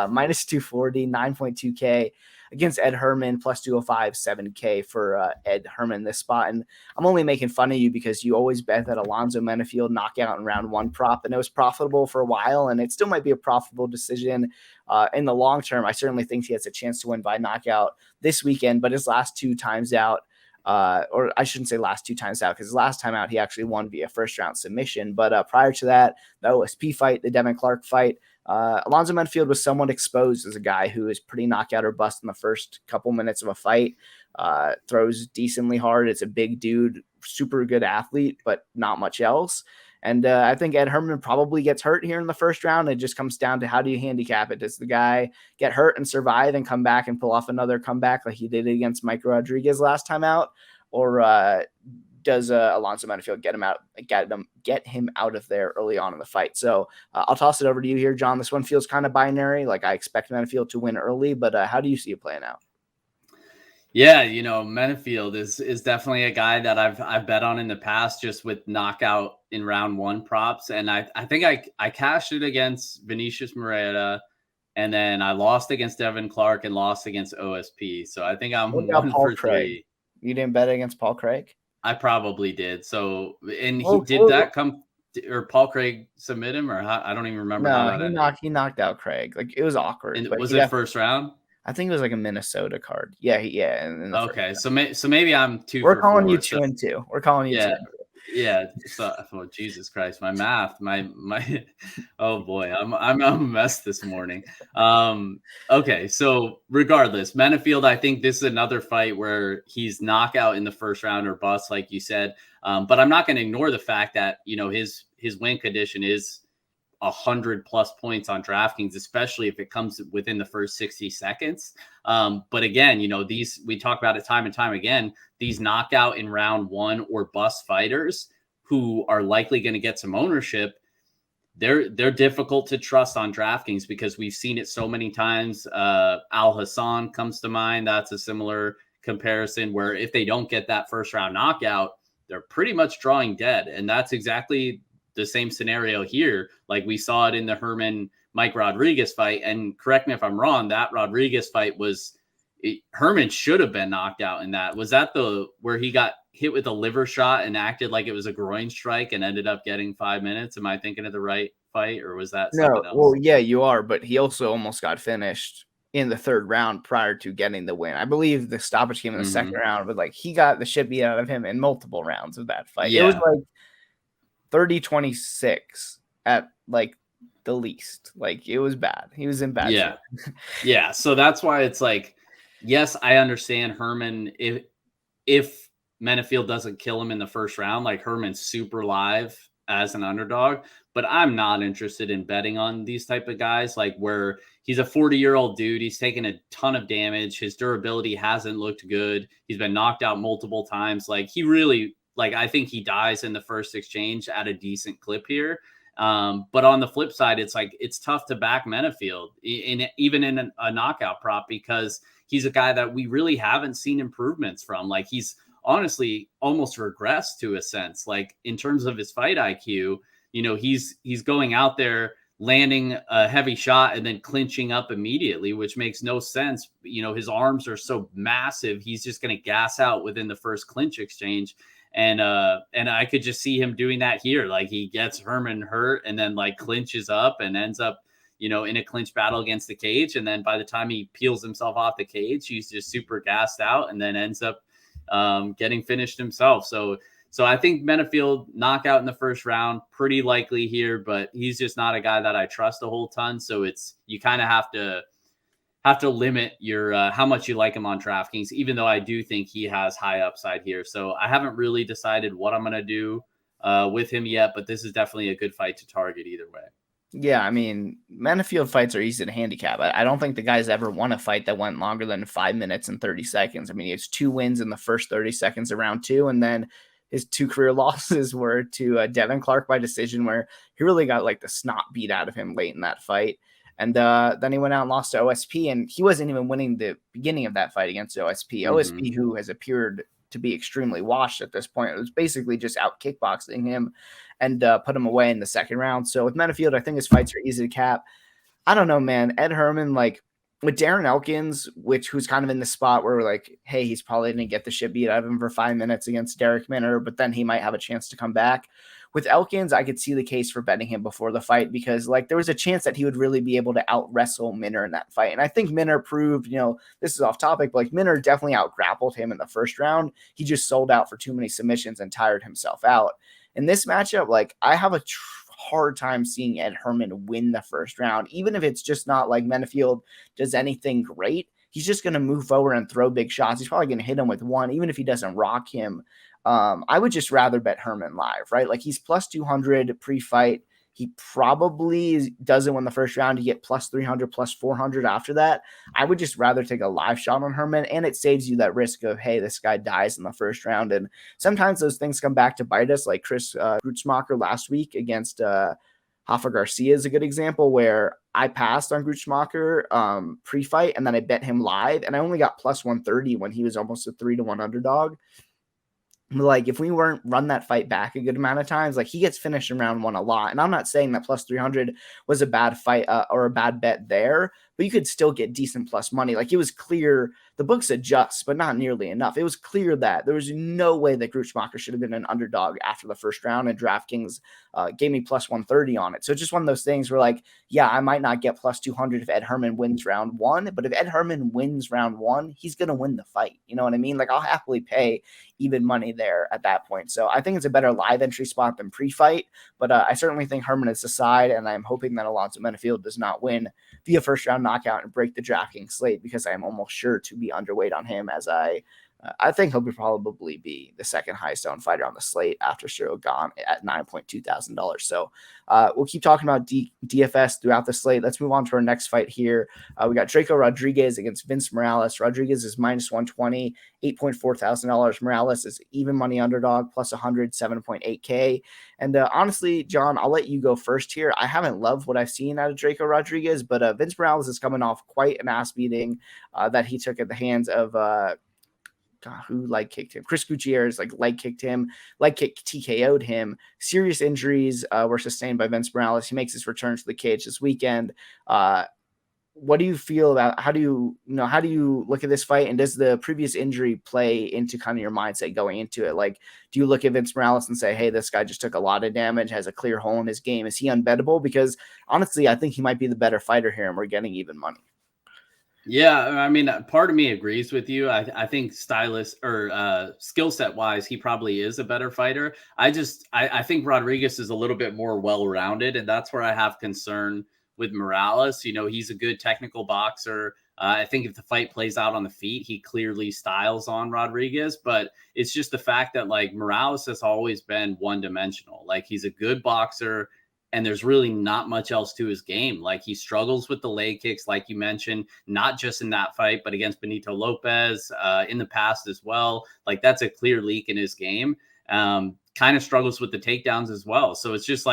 Minus 240, 9.2K against Ed Herman, plus 205, 7K for Ed Herman this spot. And I'm only making fun of you because you always bet that Alonzo Menifield knockout in round 1 prop, and it was profitable for a while, and it still might be a profitable decision. In the long term, I certainly think he has a chance to win by knockout this weekend, but his last 2 times out, or I shouldn't say last 2 times out, because last time out he actually won via first round submission. But prior to that, the OSP fight, the Devin Clark fight, Alonzo Menifield was somewhat exposed as a guy who is pretty knockout or bust in the first couple minutes of a fight, throws decently hard. It's a big dude, super good athlete, but not much else. And I think Ed Herman probably gets hurt here in the first round. It just comes down to how do you handicap it? Does the guy get hurt and survive and come back and pull off another comeback like he did against Mike Rodriguez last time out? Or does Alonzo Menifield get him out of there early on in the fight? So I'll toss it over to you here, John. This one feels kind of binary. Like I expect Menifield to win early, but how do you see it playing out? Yeah, Menifield is definitely a guy that I've bet on in the past, just with knockout in round 1 props. And I think I cashed it against Vinicius Moreira, and then I lost against Devin Clark and lost against OSP. So I think I'm 1 for 3. You didn't bet against Paul Craig? I probably did. So, and that come, or Paul Craig submit him, or I don't even remember. No, he knocked out Craig. Like it was awkward. And was it first round? I think it was like a Minnesota card. Yeah. Okay, so maybe I'm 2. We're calling you 2 and 2. We're calling you 2. Yeah. So, Jesus Christ, my math, my oh boy, I'm a mess this morning. Okay, so regardless, Menifield, I think this is another fight where he's knockout in the first round or bust, like you said. But I'm not going to ignore the fact that his win condition is 100+ points on DraftKings, especially if it comes within the first 60 seconds. But again, we talk about it time and time again, these knockout in round 1 or bust fighters who are likely going to get some ownership, they're difficult to trust on DraftKings because we've seen it so many times. Al Hassan comes to mind. That's a similar comparison where if they don't get that first round knockout, they're pretty much drawing dead. And that's exactly the same scenario here. Like we saw it in the Herman Mike Rodriguez fight. And correct me if I'm wrong, that Rodriguez fight Herman should have been knocked out in that. Was that where he got hit with a liver shot and acted like it was a groin strike and ended up getting 5 minutes? Am I thinking of the right fight, or was that something else? Well, yeah, you are, but he also almost got finished in the third round prior to getting the win. I believe the stoppage came in the second round, but like he got the shit beat out of him in multiple rounds of that fight. Yeah. It was like 30-26 at like the least. Like it was bad. He was in bad shape. Yeah. So that's why it's like, yes, I understand Herman. If Menifield doesn't kill him in the first round, like Herman's super live as an underdog, but I'm not interested in betting on these type of guys, like where he's a 40-year-old dude. He's taken a ton of damage. His durability hasn't looked good. He's been knocked out multiple times. Like he really, like, I think he dies in the first exchange at a decent clip here. But on the flip side, it's like, it's tough to back Menifield even in a knockout prop, because he's a guy that we really haven't seen improvements from. Like he's honestly almost regressed to a sense, like in terms of his fight IQ. You know, he's going out there landing a heavy shot and then clinching up immediately, which makes no sense. You know, his arms are so massive. He's just going to gas out within the first clinch exchange. And I could just see him doing that here. Like he gets Herman hurt and then like clinches up and ends up, you know, in a clinch battle against the cage. And then by the time he peels himself off the cage, he's just super gassed out and then ends up getting finished himself. So I think Menifield knockout in the first round, pretty likely here, but he's just not a guy that I trust a whole ton. So you kind of have to limit your how much you like him on DraftKings, even though I do think he has high upside here. So I haven't really decided what I'm going to do with him yet, but this is definitely a good fight to target either way. Yeah, I mean, Menifield fights are easy to handicap. I don't think the guy's ever won a fight that went longer than 5 minutes and 30 seconds. I mean, he has 2 wins in the first 30 seconds of round 2, and then his 2 career losses were to Devin Clark by decision, where he really got like the snot beat out of him late in that fight. And then he went out and lost to OSP, and he wasn't even winning the beginning of that fight against OSP. OSP, who has appeared to be extremely washed at this point, it was basically just out kickboxing him and put him away in the second round. So with Menifield, I think his fights are easy to cap. I don't know, man. Ed Herman, like with Darren Elkins, who's kind of in the spot where we're like, hey, he's probably going to get the shit beat out of him for 5 minutes against Derek Minner, but then he might have a chance to come back. With Elkins, I could see the case for betting him before the fight, because like there was a chance that he would really be able to out wrestle Minner in that fight. And I think Minner proved, you know, this is off topic, but like Minner definitely out grappled him in the first round. He just sold out for too many submissions and tired himself out. In this matchup, like I have a hard time seeing Ed Herman win the first round, even if it's just not like Menifield does anything great. He's just going to move forward and throw big shots. He's probably going to hit him with one, even if he doesn't rock him. I would just rather bet Herman live, right? Like he's plus 200 pre-fight. He probably doesn't win the first round. You get plus 300, plus 400 after that. I would just rather take a live shot on Herman, and it saves you that risk of, hey, this guy dies in the first round. And sometimes those things come back to bite us, like Chris Grutzmacher last week against Rafa Garcia is a good example, where I passed on Grutzmacher pre-fight, and then I bet him live, and I only got plus 130 when he was almost a 3-1 underdog. Like if we weren't run that fight back a good amount of times, like he gets finished in round 1 a lot. And I'm not saying that plus 300 was a bad fight or a bad bet there, but you could still get decent plus money. Like it was clear the books adjust, but not nearly enough. It was clear that there was no way that Grutzmacher should have been an underdog after the first round, and DraftKings gave me plus 130 on it. So it's just one of those things where like, yeah, I might not get plus 200 if Ed Herman wins round 1, but if Ed Herman wins round 1, he's going to win the fight. You know what I mean? Like I'll happily pay even money there at that point. So I think it's a better live entry spot than pre-fight, but I certainly think Herman is the side, and I'm hoping that Alonzo Menifield does not win via first round knockout and break the DraftKings slate, because I am almost sure to be underweight on him, as I think he'll probably be the second highest owned fighter on the slate after Cyril Gane at $9,200. So we'll keep talking about DFS throughout the slate. Let's move on to our next fight here. We got Drako Rodriguez against Vince Morales. Rodriguez is minus 120, $8,400. Morales is even money underdog, plus 100, 7.8K. And honestly, John, I'll let you go first here. I haven't loved what I've seen out of Drako Rodriguez, but Vince Morales is coming off quite an ass beating that he took at the hands of God, who leg kicked him? Chris Gutierrez leg kicked him, leg kick TKO'd him. Serious injuries were sustained by Vince Morales. He makes his return to the cage this weekend. What do you feel about, how do you look at this fight? And does the previous injury play into kind of your mindset going into it? Like, do you look at Vince Morales and say, hey, this guy just took a lot of damage, has a clear hole in his game? Is he unbettable? Because honestly, I think he might be the better fighter here and we're getting even money. Yeah, I mean, part of me agrees with you. I think stylist or skill set wise, he probably is a better fighter. I think Rodriguez is a little bit more well-rounded, and that's where I have concern with Morales. He's a good technical boxer. I think if the fight plays out on the feet, he clearly styles on Rodriguez, but it's just the fact that Morales has always been one-dimensional. He's a good boxer, and there's really not much else to his game. He struggles with the leg kicks, like you mentioned, not just in that fight, but against Benito Lopez in the past as well. That's a clear leak in his game. Kind of struggles with the takedowns as well. So it's just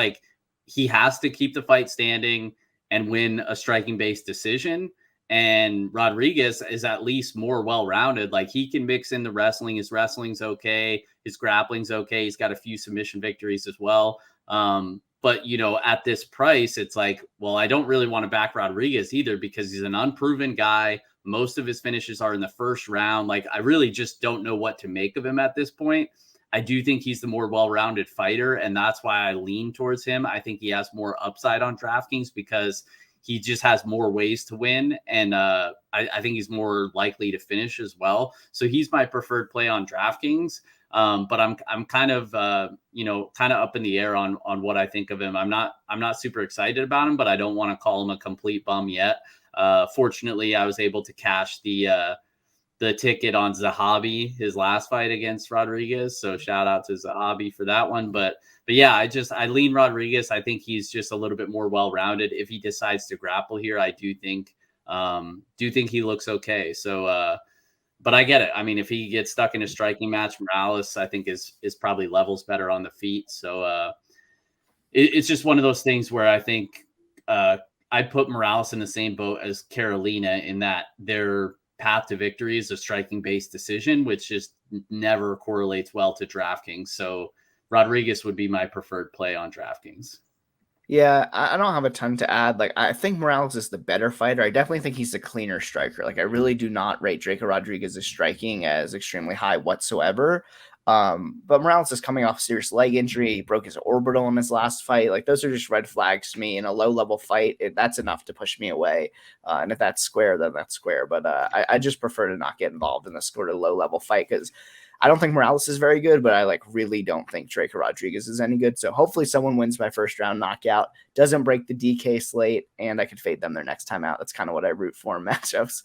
he has to keep the fight standing and win a striking-based decision. And Rodriguez is at least more well-rounded. He can mix in the wrestling. His wrestling's okay. His grappling's okay. He's got a few submission victories as well. But, at this price, it's well, I don't really want to back Rodriguez either because he's an unproven guy. Most of his finishes are in the first round. I really just don't know what to make of him at this point. I do think he's the more well-rounded fighter, and that's why I lean towards him. I think he has more upside on DraftKings because he just has more ways to win, and I think he's more likely to finish as well. So he's my preferred play on DraftKings. But I'm kind of up in the air on what I think of him. I'm not super excited about him, but I don't want to call him a complete bum yet. Fortunately, I was able to cash the ticket on Zahabi, his last fight against Rodriguez. So shout out to Zahabi for that one. But yeah, I lean Rodriguez. I think he's just a little bit more well-rounded. If he decides to grapple here, I do think he looks okay. So, but I get it. I mean, if he gets stuck in a striking match, Morales, I think is probably levels better on the feet. So it's just one of those things where I think I'd put Morales in the same boat as Karolina in that their path to victory is a striking-based decision, which just never correlates well to DraftKings. So Rodriguez would be my preferred play on DraftKings. Yeah, I don't have a ton to add. I think Morales is the better fighter. I definitely think he's the cleaner striker. I really do not rate Drako Rodriguez's striking as extremely high whatsoever. But Morales is coming off a serious leg injury. He broke his orbital in his last fight. Those are just red flags to me. In a low-level fight, that's enough to push me away. And if that's square, then that's square. But I just prefer to not get involved in this sort of low-level fight because I don't think Morales is very good, but I really don't think Drako Rodriguez is any good. So hopefully someone wins by first round knockout, doesn't break the DK slate, and I could fade them their next time out. That's kind of what I root for in matchups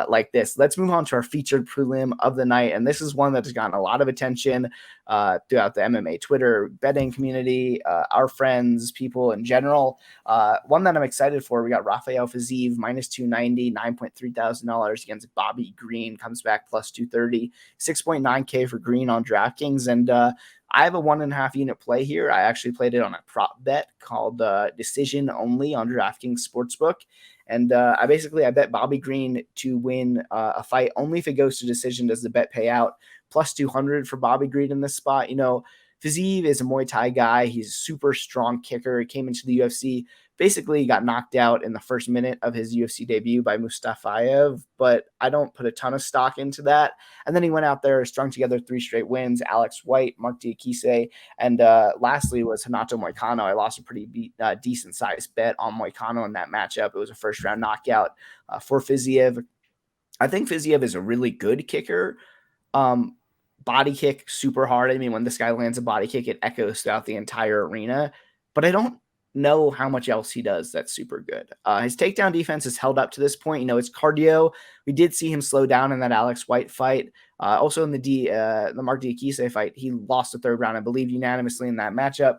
like this. Let's move on to our featured prelim of the night. And this is one that has gotten a lot of attention throughout the MMA Twitter betting community, our friends, people in general. One that I'm excited for, we got Rafael Fiziev, minus 290, $9,300 against Bobby Green, comes back plus 230, 6.9K for Green on DraftKings. And I have a 1.5 unit play here. I actually played it on a prop bet called Decision Only on DraftKings Sportsbook. And I bet Bobby Green to win a fight. Only if it goes to decision does the bet pay out. Plus 200 for Bobby Green in this spot. Fiziev is a Muay Thai guy. He's a super strong kicker. He came into the UFC. Basically got knocked out in the first minute of his UFC debut by Mustafayev, but I don't put a ton of stock into that. And then he went out there, strung together 3 straight wins, Alex White, Mark Diakise, and lastly was Renato Moicano. I lost a pretty decent-sized bet on Moicano in that matchup. It was a first-round knockout for Fiziev. I think Fiziev is a really good kicker. Body kick, super hard. I mean, when this guy lands a body kick, it echoes throughout the entire arena, but I don't know how much else he does that's super good. His takedown defense has held up to this point. It's cardio. We did see him slow down in that Alex White fight. Also in the Mark Diakise fight, he lost the 3rd round, I believe, unanimously in that matchup.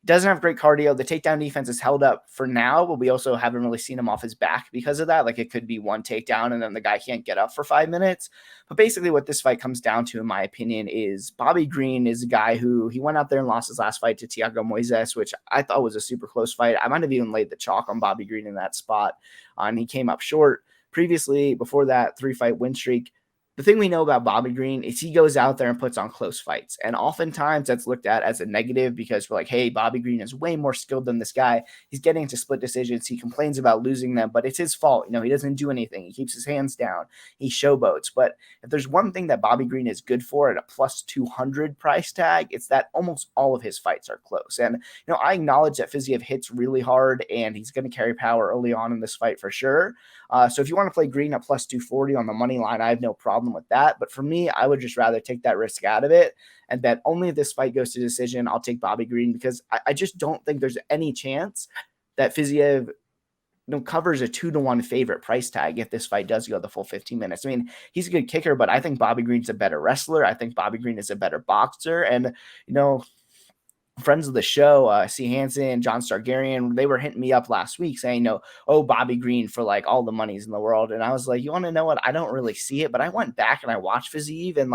Doesn't have great cardio. The takedown defense is held up for now, but we also haven't really seen him off his back because of that. It could be one takedown and then the guy can't get up for 5 minutes. But basically what this fight comes down to, in my opinion, is Bobby Green is a guy who he went out there and lost his last fight to Thiago Moises, which I thought was a super close fight. I might have even laid the chalk on Bobby Green in that spot, and he came up short. Previously, before that 3-fight win streak, the thing we know about Bobby Green is he goes out there and puts on close fights. And oftentimes that's looked at as a negative because we're like, hey, Bobby Green is way more skilled than this guy. He's getting into split decisions. He complains about losing them, but it's his fault. He doesn't do anything. He keeps his hands down. He showboats. But if there's one thing that Bobby Green is good for at a plus 200 price tag, it's that almost all of his fights are close. And, I acknowledge that Fiziev hits really hard and he's going to carry power early on in this fight for sure. So if you want to play Green at plus 240 on the money line, I have no problem with that. But for me, I would just rather take that risk out of it and bet only if this fight goes to decision, I'll take Bobby Green, because I just don't think there's any chance that Fiziev covers a 2-1 favorite price tag if this fight does go the full 15 minutes. I mean, he's a good kicker, but I think Bobby Green's a better wrestler. I think Bobby Green is a better boxer. And, friends of the show, C. Hansen and John Stargarian, they were hitting me up last week saying, Bobby Green for like all the monies in the world. And I was like, you want to know what? I don't really see it, but I went back and I watched Fiziev and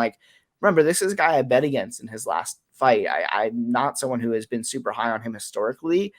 remember, this is a guy I bet against in his last fight. I'm not someone who has been super high on him historically.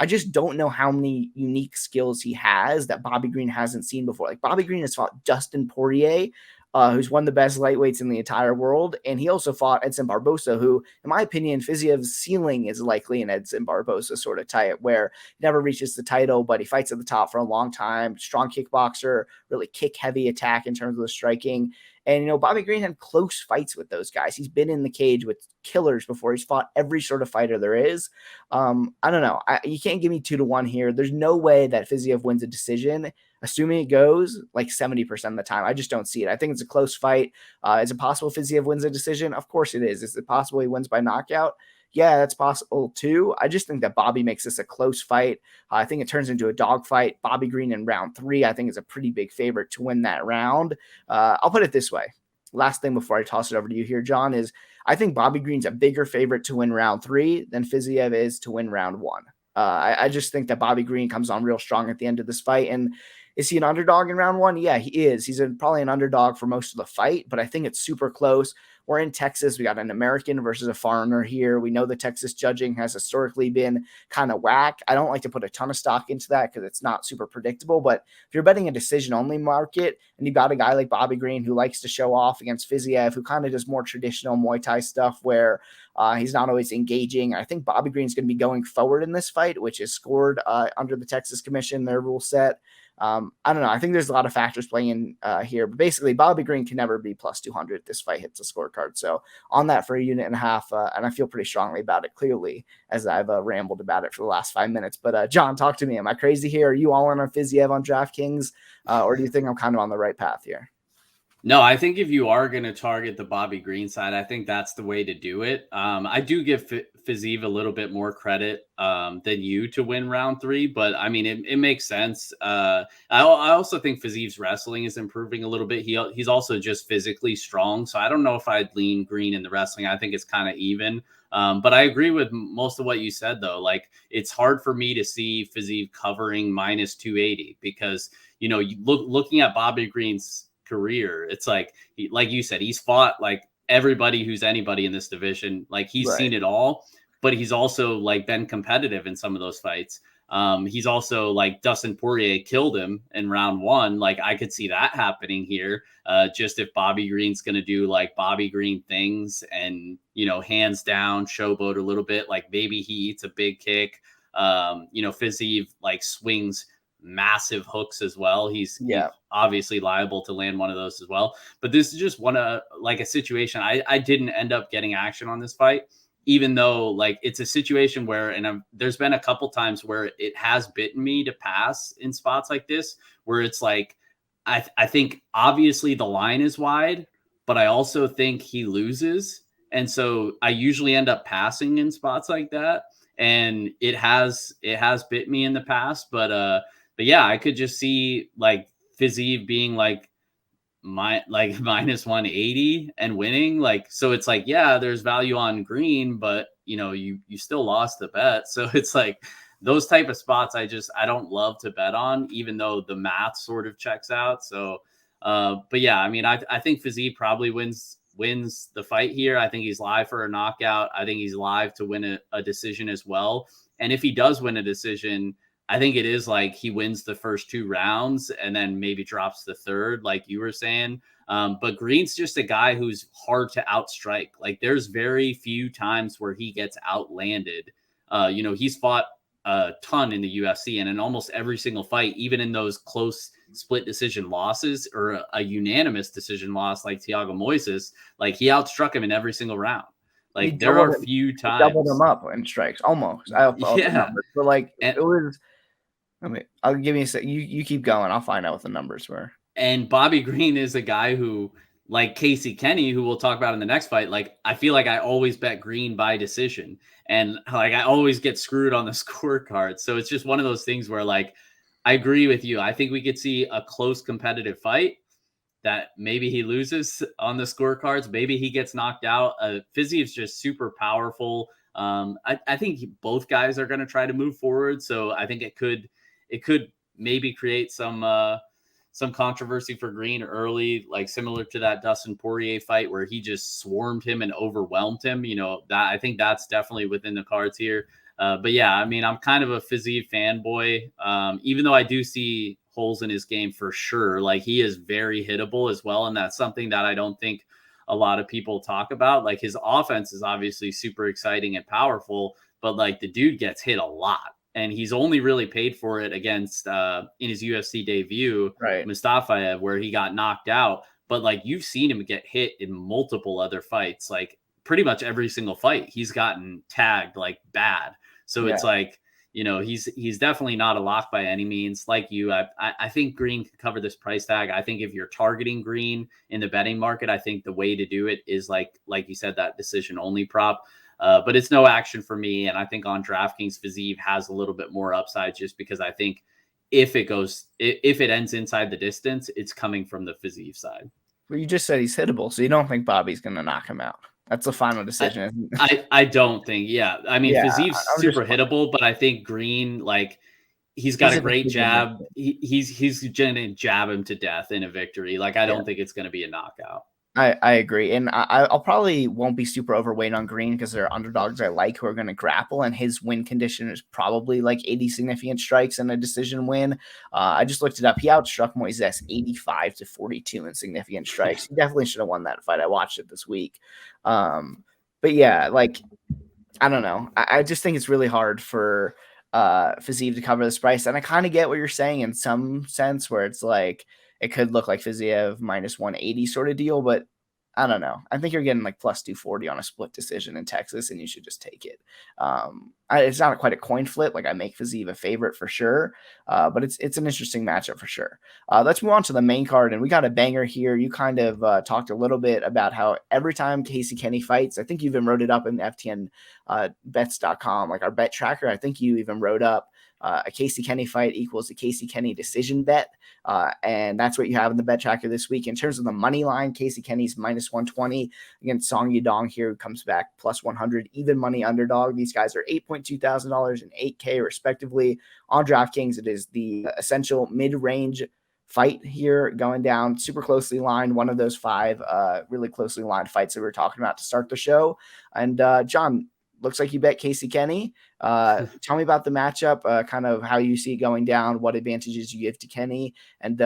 I just don't know how many unique skills he has that Bobby Green hasn't seen before. Like Bobby Green has fought Dustin Poirier, who's one of the best lightweights in the entire world. And he also fought Edson Barbosa, who, in my opinion, Fiziev's ceiling is likely an Edson Barbosa sort of type, where he never reaches the title, but he fights at the top for a long time. Strong kickboxer, really kick-heavy attack in terms of the striking. And, Bobby Green had close fights with those guys. He's been in the cage with killers before. He's fought every sort of fighter there is. I don't know. You can't give me 2-1 here. There's no way that Fiziev wins a decision, assuming it goes like 70% of the time. I just don't see it. I think it's a close fight. Is it possible Fiziev wins a decision? Of course it is. Is it possible he wins by knockout? Yeah, that's possible too. I just think that Bobby makes this a close fight. I think it turns into a dogfight. Bobby Green in round 3, I think, is a pretty big favorite to win that round. I'll put it this way. Last thing before I toss it over to you here, John, is I think Bobby Green's a bigger favorite to win round 3 than Fiziev is to win round 1. I just think that Bobby Green comes on real strong at the end of this fight. And is he an underdog in round 1? Yeah, he is. He's probably an underdog for most of the fight, but I think it's super close. We're in Texas. We got an American versus a foreigner here. We know the Texas judging has historically been kind of whack. I don't like to put a ton of stock into that because it's not super predictable. But if you're betting a decision-only market and you got a guy like Bobby Green who likes to show off against Fiziev, who kind of does more traditional Muay Thai stuff where he's not always engaging, I think Bobby Green's going to be going forward in this fight, which is scored under the Texas Commission, their rule set. I don't know. I think there's a lot of factors playing in here, but basically Bobby Green can never be plus 200 if this fight hits a scorecard. So on that for a unit and a half, and I feel pretty strongly about it, clearly, as I've rambled about it for the last 5 minutes. But John, talk to me. Am I crazy here? Are you all in on Fiziev on DraftKings, or do you think I'm kind of on the right path here? No, I think if you are going to target the Bobby Green side, I think that's the way to do it. I do give Fiziev a little bit more credit than you to win round 3, but I mean, it makes sense. I also think Fiziev's wrestling is improving a little bit. He's also just physically strong. So I don't know if I'd lean Green in the wrestling. I think it's kind of even. But I agree with most of what you said, though. Like, it's hard for me to see Fiziev covering minus 280 because, looking at Bobby Green's career, it's like you said, he's fought like everybody who's anybody in this division. Like, he's seen it all, but he's also like been competitive in some of those fights. He's also like Dustin Poirier killed him in round 1. Like, I could see that happening here. Just if Bobby Green's going to do like Bobby Green things and, hands down, showboat a little bit, like maybe he eats a big kick. Fiziev like swings massive hooks as well. He's obviously liable to land one of those as well. But this is just a situation. I didn't end up getting action on this fight, even though like it's a situation where, there's been a couple times where it has bitten me to pass in spots like this, where it's like, I think obviously the line is wide, but I also think he loses. And so I usually end up passing in spots like that. And it has bit me in the past, but yeah, I could just see like Fiziev being like minus 180 and winning. Like, so it's like, yeah, there's value on Green, but you still lost the bet. So it's like those type of spots I don't love to bet on, even though the math sort of checks out. So, but yeah, I mean, I think Fiziev probably wins the fight here. I think he's live for a knockout. I think he's live to win a decision as well. And if he does win a decision, I think it is like he wins the first 2 rounds and then maybe drops the third, like you were saying. But Green's just a guy who's hard to outstrike. Like there's very few times where he gets outlanded. He's fought a ton in the UFC, and in almost every single fight, even in those close split decision losses or a unanimous decision loss like Thiago Moises, like he outstruck him in every single round. Like there are few times. Doubled him up in strikes, almost. I have all the numbers, but like it was. I mean, I'll give you a sec. You keep going. I'll find out what the numbers were. And Bobby Green is a guy who, like Casey Kenney, who we'll talk about in the next fight, like I feel like I always bet Green by decision. And like I always get screwed on the scorecard. So it's just one of those things where like I agree with you. I think we could see a close competitive fight that maybe he loses on the scorecards. Maybe he gets knocked out. Fiziev's just super powerful. I think both guys are going to try to move forward. So I think it could maybe create some controversy for Green early, like similar to that Dustin Poirier fight where he just swarmed him and overwhelmed him. That I think that's definitely within the cards here. But yeah, I mean, I'm kind of a Fiziev fanboy, even though I do see holes in his game for sure. Like he is very hittable as well. And that's something that I don't think a lot of people talk about. Like his offense is obviously super exciting and powerful, but like the dude gets hit a lot. And he's only really paid for it against in his UFC debut, right, Mustafayev, where he got knocked out. But like you've seen him get hit in multiple other fights, like pretty much every single fight he's gotten tagged like bad. So it's like, he's definitely not a lock by any means. Like you, I think Green can cover this price tag. I think if you're targeting Green in the betting market, I think the way to do it is like you said, that decision only prop. But it's no action for me. And I think on DraftKings, Fiziev has a little bit more upside just because I think if it ends inside the distance, it's coming from the Fiziev side. Well, you just said he's hittable, so you don't think Bobby's going to knock him out. That's the final decision. I don't think. Yeah. I mean, Fiziev's super hittable, but I think Green, like, he's got a great jab. He's going to jab him to death in a victory. Like, I don't think it's going to be a knockout. I agree. And I'll probably won't be super overweight on Green because there are underdogs I like who are going to grapple, and his win condition is probably like 80 significant strikes and a decision win. I just looked it up. He outstruck Moises 85-42 in significant strikes. He definitely should have won that fight. I watched it this week. But yeah, like, I don't know. I just think it's really hard for Fiziev to cover this price. And I kind of get what you're saying in some sense where it's like, it could look like Fiziev minus 180 sort of deal, but I don't know. I think you're getting like plus 240 on a split decision in Texas, and you should just take it. It's not quite a coin flip. Like I make Fiziev a favorite for sure, but it's an interesting matchup for sure. Let's move on to the main card, and we got a banger here. You kind of talked a little bit about how every time Casey Kenney fights, I think you even wrote it up in FTN bets.com, like our bet tracker. I think you even wrote up a Casey Kenney fight equals a Casey Kenney decision bet. And that's what you have in the bet tracker this week. In terms of the money line, Casey Kenney's minus 120 against Song Yadong here, who comes back plus 100, even money underdog. These guys are $8,200 and $8K respectively. On DraftKings, it is the essential mid-range fight here going down, super closely lined, one of those five really closely lined fights that we were talking about to start the show. And John, looks like you bet Casey Kenney. Tell me about the matchup, kind of how you see it going down, what advantages you give to Kenney. And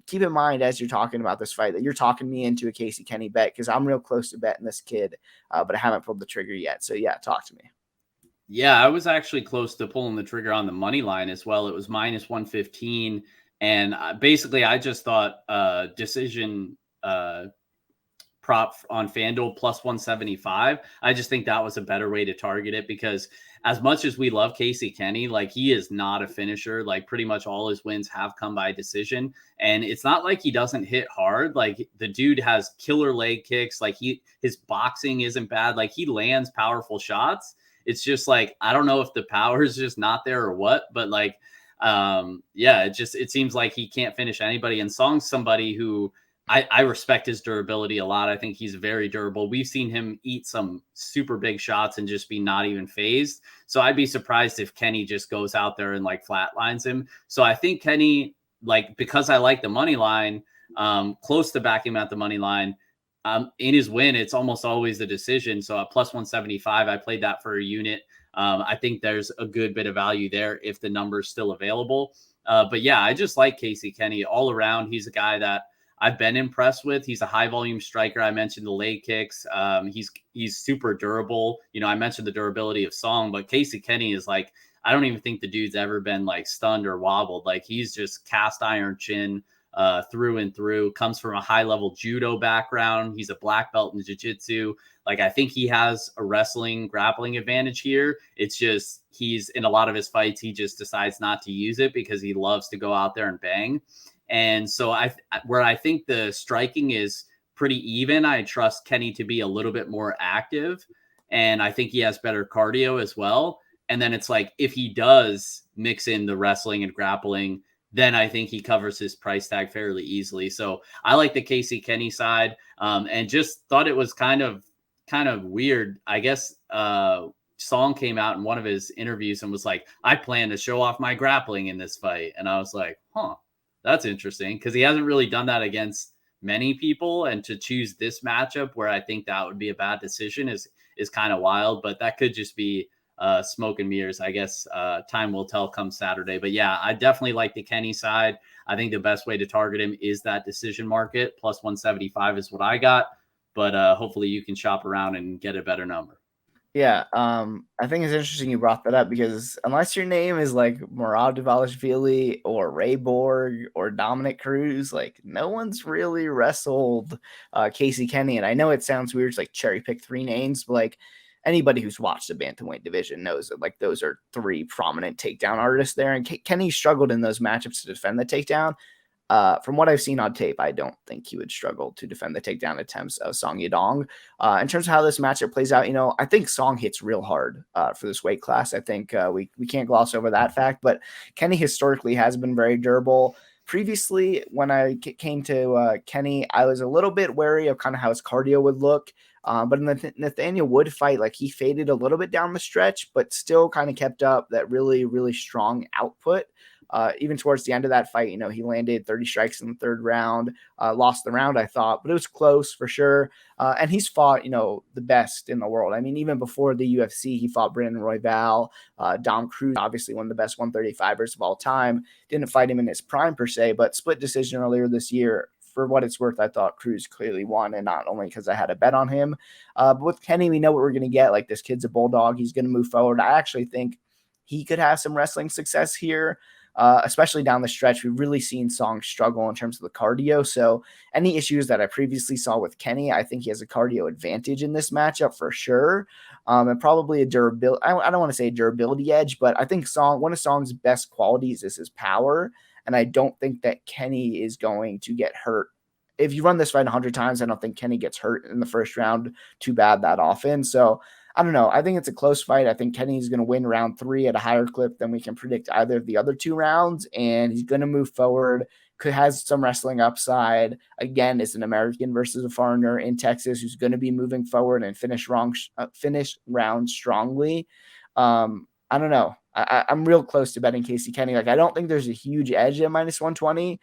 keep in mind as you're talking about this fight that you're talking me into a Casey Kenney bet because I'm real close to betting this kid, but I haven't pulled the trigger yet. So yeah, talk to me. Yeah, I was actually close to pulling the trigger on the money line as well. It was minus 115. And basically I just thought decision prop on FanDuel plus 175. I just think that was a better way to target it because as much as we love Casey Kenney, like he is not a finisher. Like pretty much all his wins have come by decision. And it's not like he doesn't hit hard. Like the dude has killer leg kicks. Like his boxing isn't bad. Like he lands powerful shots. It's just like, I don't know if the power is just not there or what, but like, it seems like he can't finish anybody. And Song's somebody who I respect his durability a lot. I think he's very durable. We've seen him eat some super big shots and just be not even phased. So I'd be surprised if Kenney just goes out there and like flatlines him. So I think Kenney, like, because I like the money line, close to backing him at the money line, in his win, it's almost always the decision. So at plus 175, I played that for a unit. I think there's a good bit of value there if the number's still available. But yeah, I just like Casey Kenney all around. He's a guy that I've been impressed with. He's a high volume striker. I mentioned the leg kicks. He's super durable. You know, I mentioned the durability of Song, but Casey Kenney is like, I don't even think the dude's ever been like stunned or wobbled. Like he's just cast iron chin through and through, comes from a high level judo background. He's a black belt in jiu-jitsu. Like I think he has a wrestling grappling advantage here. It's just he's in a lot of his fights, he just decides not to use it because he loves to go out there and bang. And so where I think the striking is pretty even, I trust Kenney to be a little bit more active. And I think he has better cardio as well. And then it's like, if he does mix in the wrestling and grappling, then I think he covers his price tag fairly easily. So I like the Casey Kenney side, and just thought it was kind of weird. I guess Song came out in one of his interviews and was like, I plan to show off my grappling in this fight. And I was like, that's interesting, because he hasn't really done that against many people. And to choose this matchup where I think that would be a bad decision is kind of wild, but that could just be smoke and mirrors. I guess time will tell come Saturday. But yeah, I definitely like the Kenney side. I think the best way to target him is that decision market. Plus 175 is what I got, but hopefully you can shop around and get a better number. Yeah, I think it's interesting you brought that up, because unless your name is like Murad Dvalishvili or Ray Borg or Dominic Cruz, like no one's really wrestled Casey Kenney. And I know it sounds weird to like cherry pick 3 names, but like anybody who's watched the bantamweight division knows that like those are 3 prominent takedown artists there. And Kenney struggled in those matchups to defend the takedown. From what I've seen on tape, I don't think he would struggle to defend the takedown attempts of Song Yadong. In terms of how this matchup plays out, I think Song hits real hard for this weight class. I think we can't gloss over that fact, but Kenney historically has been very durable. Previously, when I came to Kenney, I was a little bit wary of kind of how his cardio would look. But in the Nathaniel Wood fight, like he faded a little bit down the stretch, but still kind of kept up that really, really strong output. Even towards the end of that fight, he landed 30 strikes in the 3rd round, lost the round, I thought, but it was close for sure. And he's fought, the best in the world. I mean, even before the UFC, he fought Brandon Royval, Dom Cruz, obviously one of the best 135ers of all time. Didn't fight him in his prime per se, but split decision earlier this year. For what it's worth, I thought Cruz clearly won, and not only because I had a bet on him. But with Kenney, we know what we're going to get. Like, this kid's a bulldog. He's going to move forward. I actually think he could have some wrestling success here. Especially down the stretch. We've really seen Song struggle in terms of the cardio. So any issues that I previously saw with Kenney, I think he has a cardio advantage in this matchup for sure. And probably a durability. I don't want to say durability edge, but I think one of Song's best qualities is his power. And I don't think that Kenney is going to get hurt. If you run this fight 100 times, I don't think Kenney gets hurt in the first round too bad that often. So I don't know. I think it's a close fight. I think Kenney's going to win round 3 at a higher clip than we can predict either of the other 2 rounds. And he's going to move forward. Has some wrestling upside. Again, is an American versus a foreigner in Texas who's going to be moving forward and finish round strongly. I don't know. I'm real close to betting Casey Kenney. Like, I don't think there's a huge edge at minus 120.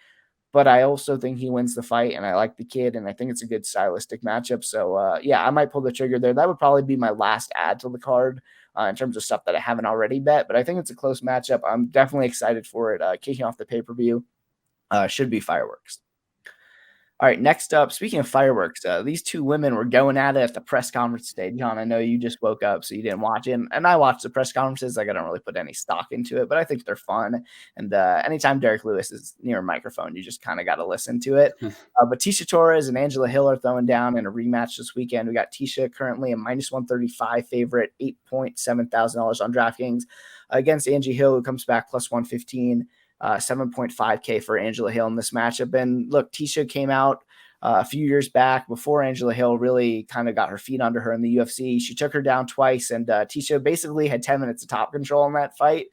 But I also think he wins the fight, and I like the kid, and I think it's a good stylistic matchup. So, yeah, I might pull the trigger there. That would probably be my last add to the card in terms of stuff that I haven't already bet. But I think it's a close matchup. I'm definitely excited for it. Kicking off the pay-per-view should be fireworks. All right, next up, speaking of fireworks, these 2 women were going at it at the press conference today. John, I know you just woke up, so you didn't watch it. And I watch the press conferences. Like, I don't really put any stock into it, but I think they're fun. And anytime Derek Lewis is near a microphone, you just kind of got to listen to it. But Tecia Torres and Angela Hill are throwing down in a rematch this weekend. We got Tecia currently a minus 135 favorite, $8,700 on DraftKings against Angie Hill, who comes back plus 115. 7.5K for Angela Hill in this matchup. And look, Tecia came out a few years back before Angela Hill really kind of got her feet under her in the UFC. She took her down twice, and Tecia basically had 10 minutes of top control in that fight.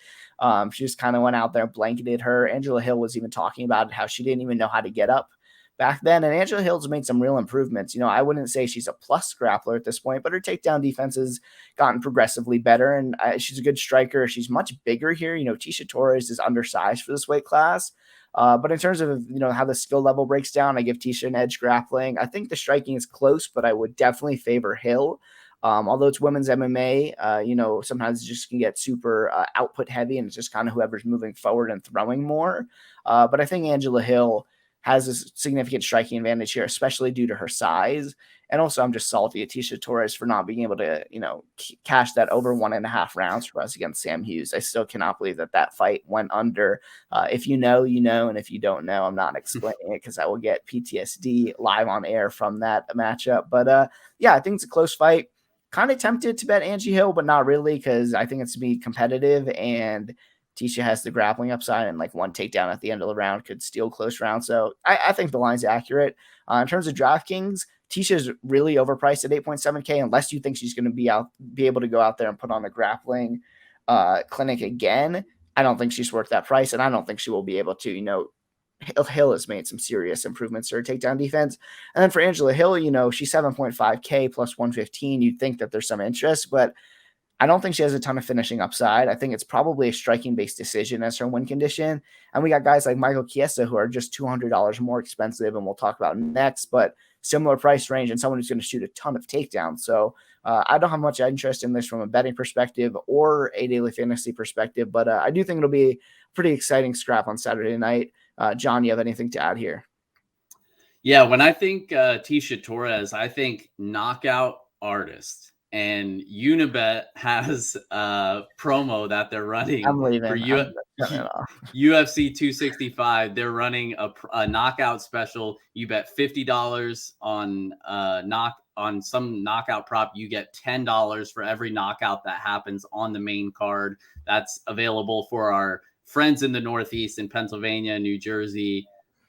She just kind of went out there and blanketed her. Angela Hill was even talking about how she didn't even know how to get up back then. And Angela Hill's made some real improvements. I wouldn't say she's a plus grappler at this point, but her takedown defense has gotten progressively better. And she's a good striker. She's much bigger here. Tecia Torres is undersized for this weight class. But in terms of, how the skill level breaks down, I give Tecia an edge grappling. I think the striking is close, but I would definitely favor Hill. Although it's women's MMA, sometimes it just can get super output heavy, and it's just kind of whoever's moving forward and throwing more. But I think Angela Hill has a significant striking advantage here, especially due to her size. And also, I'm just salty at Tecia Torres for not being able to, cash that over 1.5 rounds for us against Sam Hughes. I still cannot believe that fight went under. If you know, you know. And if you don't know, I'm not explaining it because I will get PTSD live on air from that matchup. But yeah, I think it's a close fight. Kind of tempted to bet Angie Hill, but not really because I think it's to be competitive. And Tecia has the grappling upside, and like one takedown at the end of the round could steal close round. So I think the line's accurate. In terms of DraftKings, Ticia's really overpriced at 8.7K unless you think she's going to be able to go out there and put on a grappling clinic again. I don't think she's worth that price, and I don't think she will be able to. Hill has made some serious improvements to her takedown defense. And then for Angela Hill, she's 7.5K plus 115. You'd think that there's some interest, but I don't think she has a ton of finishing upside. I think it's probably a striking-based decision as her win condition. And we got guys like Michael Chiesa who are just $200 more expensive, and we'll talk about next, but similar price range and someone who's going to shoot a ton of takedowns. So I don't have much interest in this from a betting perspective or a daily fantasy perspective, but I do think it'll be a pretty exciting scrap on Saturday night. John, you have anything to add here? Yeah, when I think Tecia Torres, I think knockout artist. And Unibet has a promo that they're running for UFC 265. They're running a knockout special. You bet $50 on some knockout prop. You get $10 for every knockout that happens on the main card. That's available for our friends in the Northeast in Pennsylvania, New Jersey,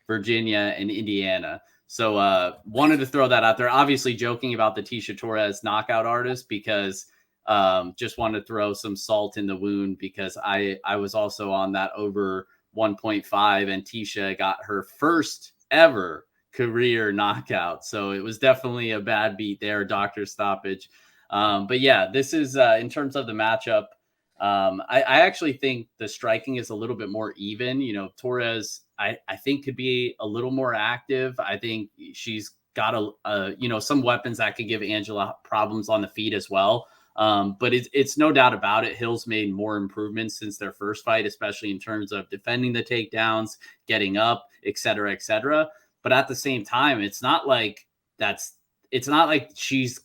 Virginia, and Indiana. So wanted to throw that out there. Obviously joking about the Tecia Torres knockout artist because just wanted to throw some salt in the wound because I was also on that over 1.5 and Tecia got her first ever career knockout. So it was definitely a bad beat there, doctor stoppage. But yeah, this is in terms of the matchup. I actually think the striking is a little bit more even. Torres, I think could be a little more active. I think she's got some weapons that could give Angela problems on the feet as well. But it's no doubt about it. Hill's made more improvements since their first fight, especially in terms of defending the takedowns, getting up, et cetera, et cetera. But at the same time, it's not like she's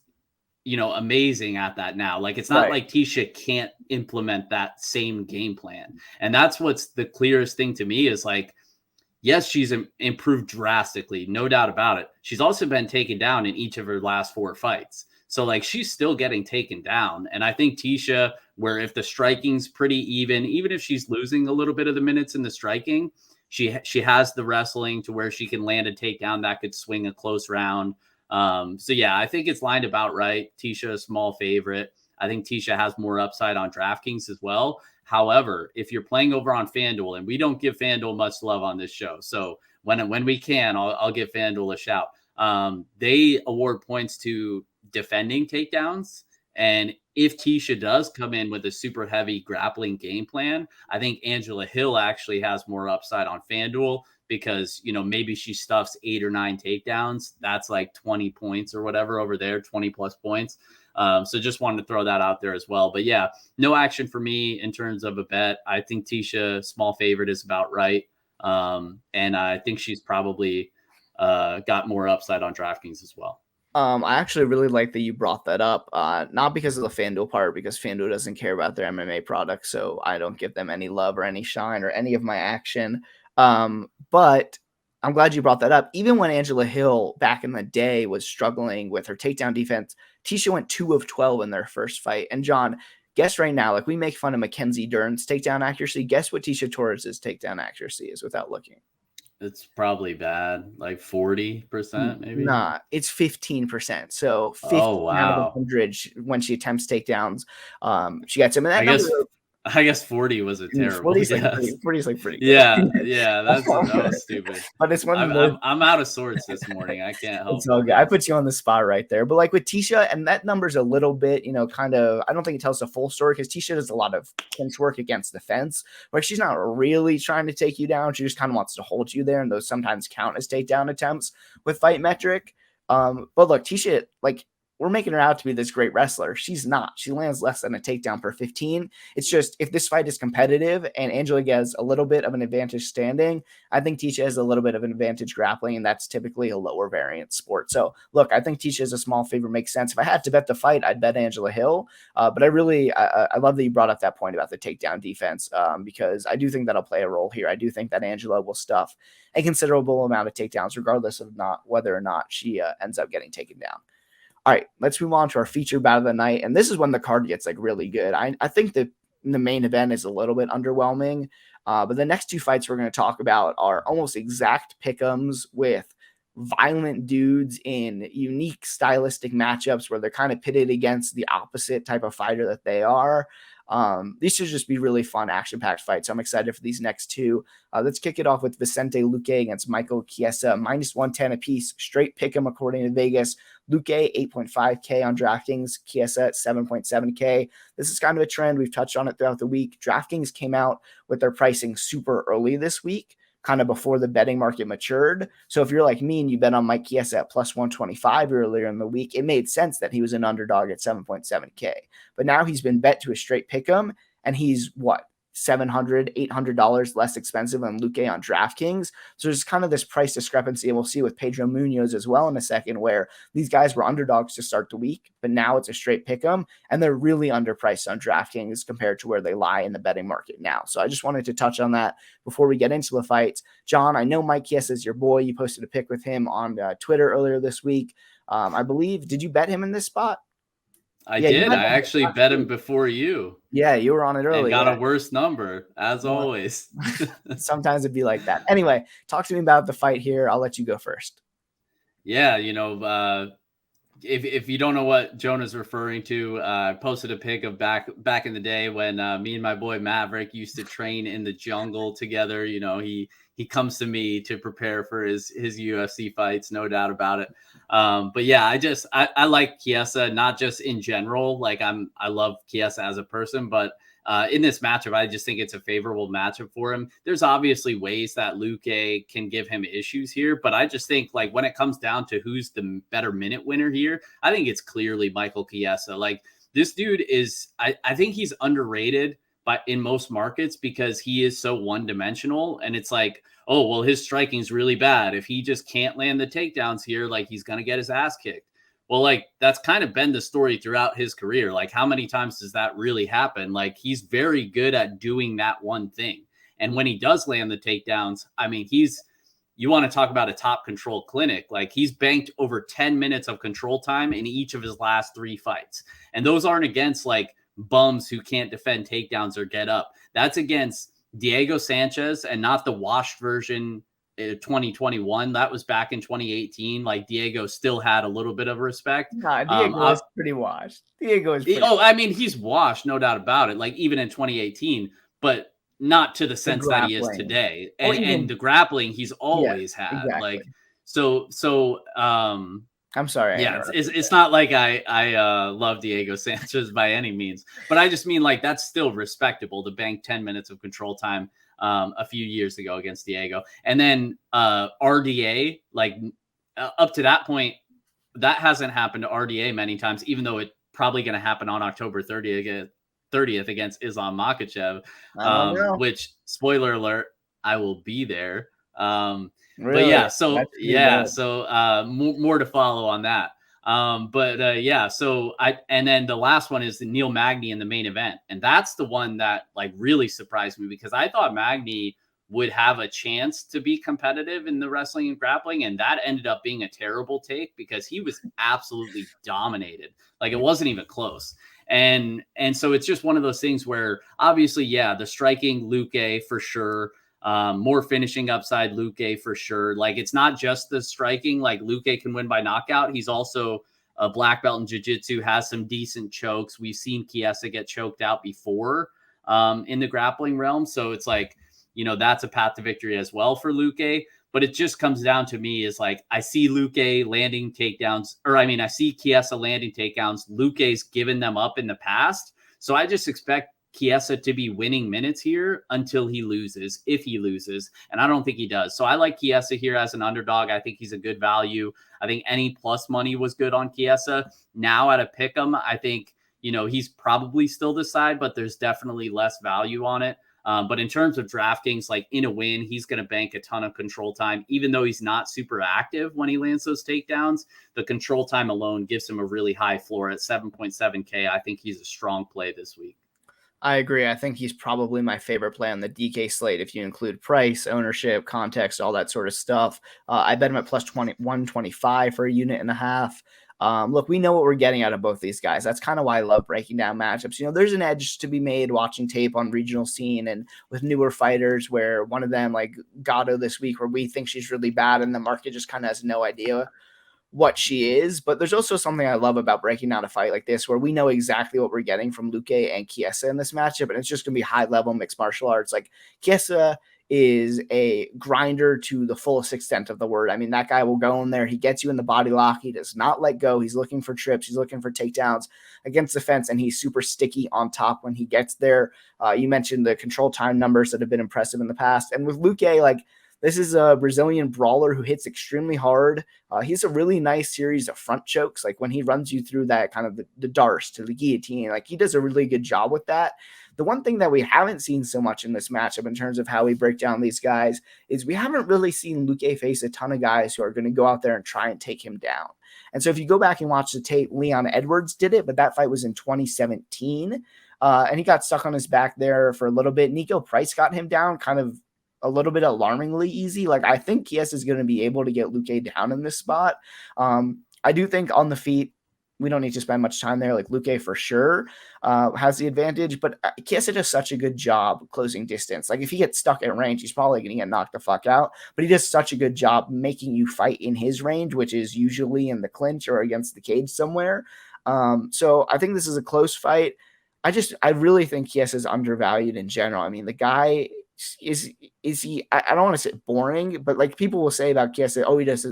amazing at that now. Like, it's not like Tecia can't implement that same game plan. And that's what's the clearest thing to me is like, yes, she's improved drastically, no doubt about it. She's also been taken down in each of her last 4 fights. So like she's still getting taken down. And I think Tecia, where if the striking's pretty even if she's losing a little bit of the minutes in the striking, she has the wrestling to where she can land a takedown that could swing a close round. So yeah, I think it's lined about right. Tecia, a small favorite. I think Tecia has more upside on DraftKings as well. However, if you're playing over on FanDuel, and we don't give FanDuel much love on this show, so when we can, I'll give FanDuel a shout. They award points to defending takedowns. And if Tecia does come in with a super heavy grappling game plan, I think Angela Hill actually has more upside on FanDuel because, maybe she stuffs 8 or 9 takedowns. That's like 20 points or whatever over there, 20 plus points. So just wanted to throw that out there as well. But yeah, no action for me in terms of a bet. I think Tecia, small favorite, is about right. And I think she's probably got more upside on DraftKings as well. I actually really like that you brought that up, not because of the FanDuel part, because FanDuel doesn't care about their MMA products, so I don't give them any love or any shine or any of my action. But I'm glad you brought that up. Even when Angela Hill back in the day was struggling with her takedown defense, Tecia went 2 of 12 in their first fight. And John, guess right now, like we make fun of Mackenzie Dern's takedown accuracy. Guess what Tecia Torres' takedown accuracy is without looking? It's probably bad, like 40%, maybe. Nah, it's 15%. So 15 out of 100 when she attempts takedowns, she gets him. And that I guess 40 was a terrible. 40 is like pretty good. Yeah, that was stupid. But it's one. I'm out of sorts this morning. I can't help. It's all good. I put you on the spot right there. But like with Tecia, and that number's a little bit, kind of. I don't think it tells the full story because Tecia does a lot of clinch work against the fence, where she's not really trying to take you down. She just kind of wants to hold you there, and those sometimes count as takedown attempts with Fight Metric. But look, Tecia, like we're making her out to be this great wrestler. She's not. She lands less than a takedown per 15. It's just, if this fight is competitive and Angela gets a little bit of an advantage standing, I think Tecia has a little bit of an advantage grappling, and that's typically a lower variance sport. So look, I think Tecia is a small favorite, makes sense. If I had to bet the fight, I'd bet Angela Hill. But I love that you brought up that point about the takedown defense, because I do think that'll play a role here. I do think that Angela will stuff a considerable amount of takedowns, regardless of whether or not she ends up getting taken down. All right, let's move on to our feature bout of the night. And this is when the card gets like really good. I think that the main event is a little bit underwhelming, but the next two fights we're going to talk about are almost exact pick'ems with violent dudes in unique stylistic matchups where they're kind of pitted against the opposite type of fighter that they are. These should just be really fun, action-packed fights. So I'm excited for these next two. Let's kick it off with Vicente Luque against Michael Chiesa, -110 apiece, straight pick 'em according to Vegas. Luque 8.5K on DraftKings, Chiesa at 7.7K. This is kind of a trend. We've touched on it throughout the week. DraftKings came out with their pricing super early this week, kind of before the betting market matured. So if you're like me and you bet on Mike Chiesa at +125 earlier in the week, it made sense that he was an underdog at 7.7K. But now he's been bet to a straight pick 'em, and he's $700, $800 less expensive than Luque on DraftKings. So there's kind of this price discrepancy, and we'll see with Pedro Munoz as well in a second, where these guys were underdogs to start the week, but now it's a straight pick 'em, and they're really underpriced on DraftKings compared to where they lie in the betting market now. So I just wanted to touch on that before we get into the fights. John, I know Mike Chiesa is your boy. You posted a pick with him on Twitter earlier this week. I believe, did you bet him in this spot? I did. I actually bet him before you. Yeah, you were on it early. And got a worse number, as always. Sometimes it'd be like that. Anyway, talk to me about the fight here. I'll let you go first. Yeah, if you don't know what Jonah's referring to, I posted a pic of back in the day when me and my boy Maverick used to train in the jungle together. He comes to me to prepare for his UFC fights, no doubt about it. But yeah, I like Chiesa, not just in general. Like I love Chiesa as a person, but in this matchup, I just think it's a favorable matchup for him. There's obviously ways that Luque can give him issues here, but I just think like when it comes down to who's the better minute winner here, I think it's clearly Michael Chiesa. Like this dude is, I think he's underrated in most markets because he is so one-dimensional, and it's like, oh, well, his striking's really bad. If he just can't land the takedowns here, like he's going to get his ass kicked. Well, like that's kind of been the story throughout his career. Like how many times does that really happen? Like he's very good at doing that one thing. And when he does land the takedowns, I mean, you want to talk about a top control clinic. Like he's banked over 10 minutes of control time in each of his last 3 fights. And those aren't against like bums who can't defend takedowns or get up. That's against Diego Sanchez, and not the washed version 2021. That was back in 2018. Like Diego still had a little bit of respect. Nah, Diego is pretty washed. I mean, he's washed, no doubt about it. Like even in 2018, but not to the sense that he is today. And the grappling he's always had. Exactly. Like so I'm sorry. Yeah, it's not like I love Diego Sanchez by any means, but I just mean like that's still respectable to bank 10 minutes of control time a few years ago against Diego. And then RDA, like up to that point, that hasn't happened to RDA many times, even though it's probably going to happen on October 30th against Islam Makhachev, which, spoiler alert, I will be there. Really? But yeah, so more to follow on that. And then the last one is the Neil Magny in the main event. And that's the one that like really surprised me because I thought Magny would have a chance to be competitive in the wrestling and grappling. And that ended up being a terrible take because he was absolutely dominated. Like it wasn't even close. And so it's just one of those things where obviously, yeah, the striking Luque for sure. More finishing upside Luque for sure. Like it's not just the striking, like Luque can win by knockout. He's also a black belt in jiu-jitsu, has some decent chokes. We've seen Chiesa get choked out before in the grappling realm. So it's like, that's a path to victory as well for Luque. But it just comes down to me is like, I see Luque landing takedowns, I see Chiesa landing takedowns. Luque's given them up in the past. So I just expect Chiesa to be winning minutes here until he loses, if he loses. And I don't think he does. So I like Chiesa here as an underdog. I think he's a good value. I think any plus money was good on Chiesa. Now at a pick'em, I think, he's probably still the side, but there's definitely less value on it. But in terms of DraftKings, like in a win, he's going to bank a ton of control time, even though he's not super active when he lands those takedowns. The control time alone gives him a really high floor at 7.7K. I think he's a strong play this week. I agree. I think he's probably my favorite play on the DK slate if you include price, ownership, context, all that sort of stuff. I bet him at plus 125 for a unit and a half. Look, we know what we're getting out of both these guys. That's kind of why I love breaking down matchups. There's an edge to be made watching tape on regional scene and with newer fighters where one of them, like Gatto this week, where we think she's really bad and the market just kind of has no idea what she is. But there's also something I love about breaking down a fight like this where we know exactly what we're getting from Luque and Chiesa in this matchup, and it's just going to be high level mixed martial arts. Like Chiesa is a grinder to the fullest extent of the word. I mean, that guy will go in there. He gets you in the body lock. He does not let go. He's looking for trips. He's looking for takedowns against the fence, and he's super sticky on top when he gets there. You mentioned the control time numbers that have been impressive in the past. And with Luque, like, this is a Brazilian brawler who hits extremely hard. He's a really nice series of front chokes. Like when he runs you through that kind of the darce to the guillotine, like he does a really good job with that. The one thing that we haven't seen so much in this matchup in terms of how we break down these guys is we haven't really seen Luque face a ton of guys who are going to go out there and try and take him down. And so if you go back and watch the tape, Leon Edwards did it, but that fight was in 2017. And he got stuck on his back there for a little bit. Nico Price got him down kind of a little bit alarmingly easy. Like I think Chiesa is going to be able to get Luque down in this spot. I do think on the feet, we don't need to spend much time there. Like Luque for sure has the advantage, but Chiesa does such a good job closing distance. Like if he gets stuck at range, he's probably going to get knocked the fuck out, but he does such a good job making you fight in his range, which is usually in the clinch or against the cage somewhere. So I think this is a close fight. I really think Chiesa is undervalued in general. I mean, the guy is he, I don't want to say boring, but like people will say about Chiesa, oh, he does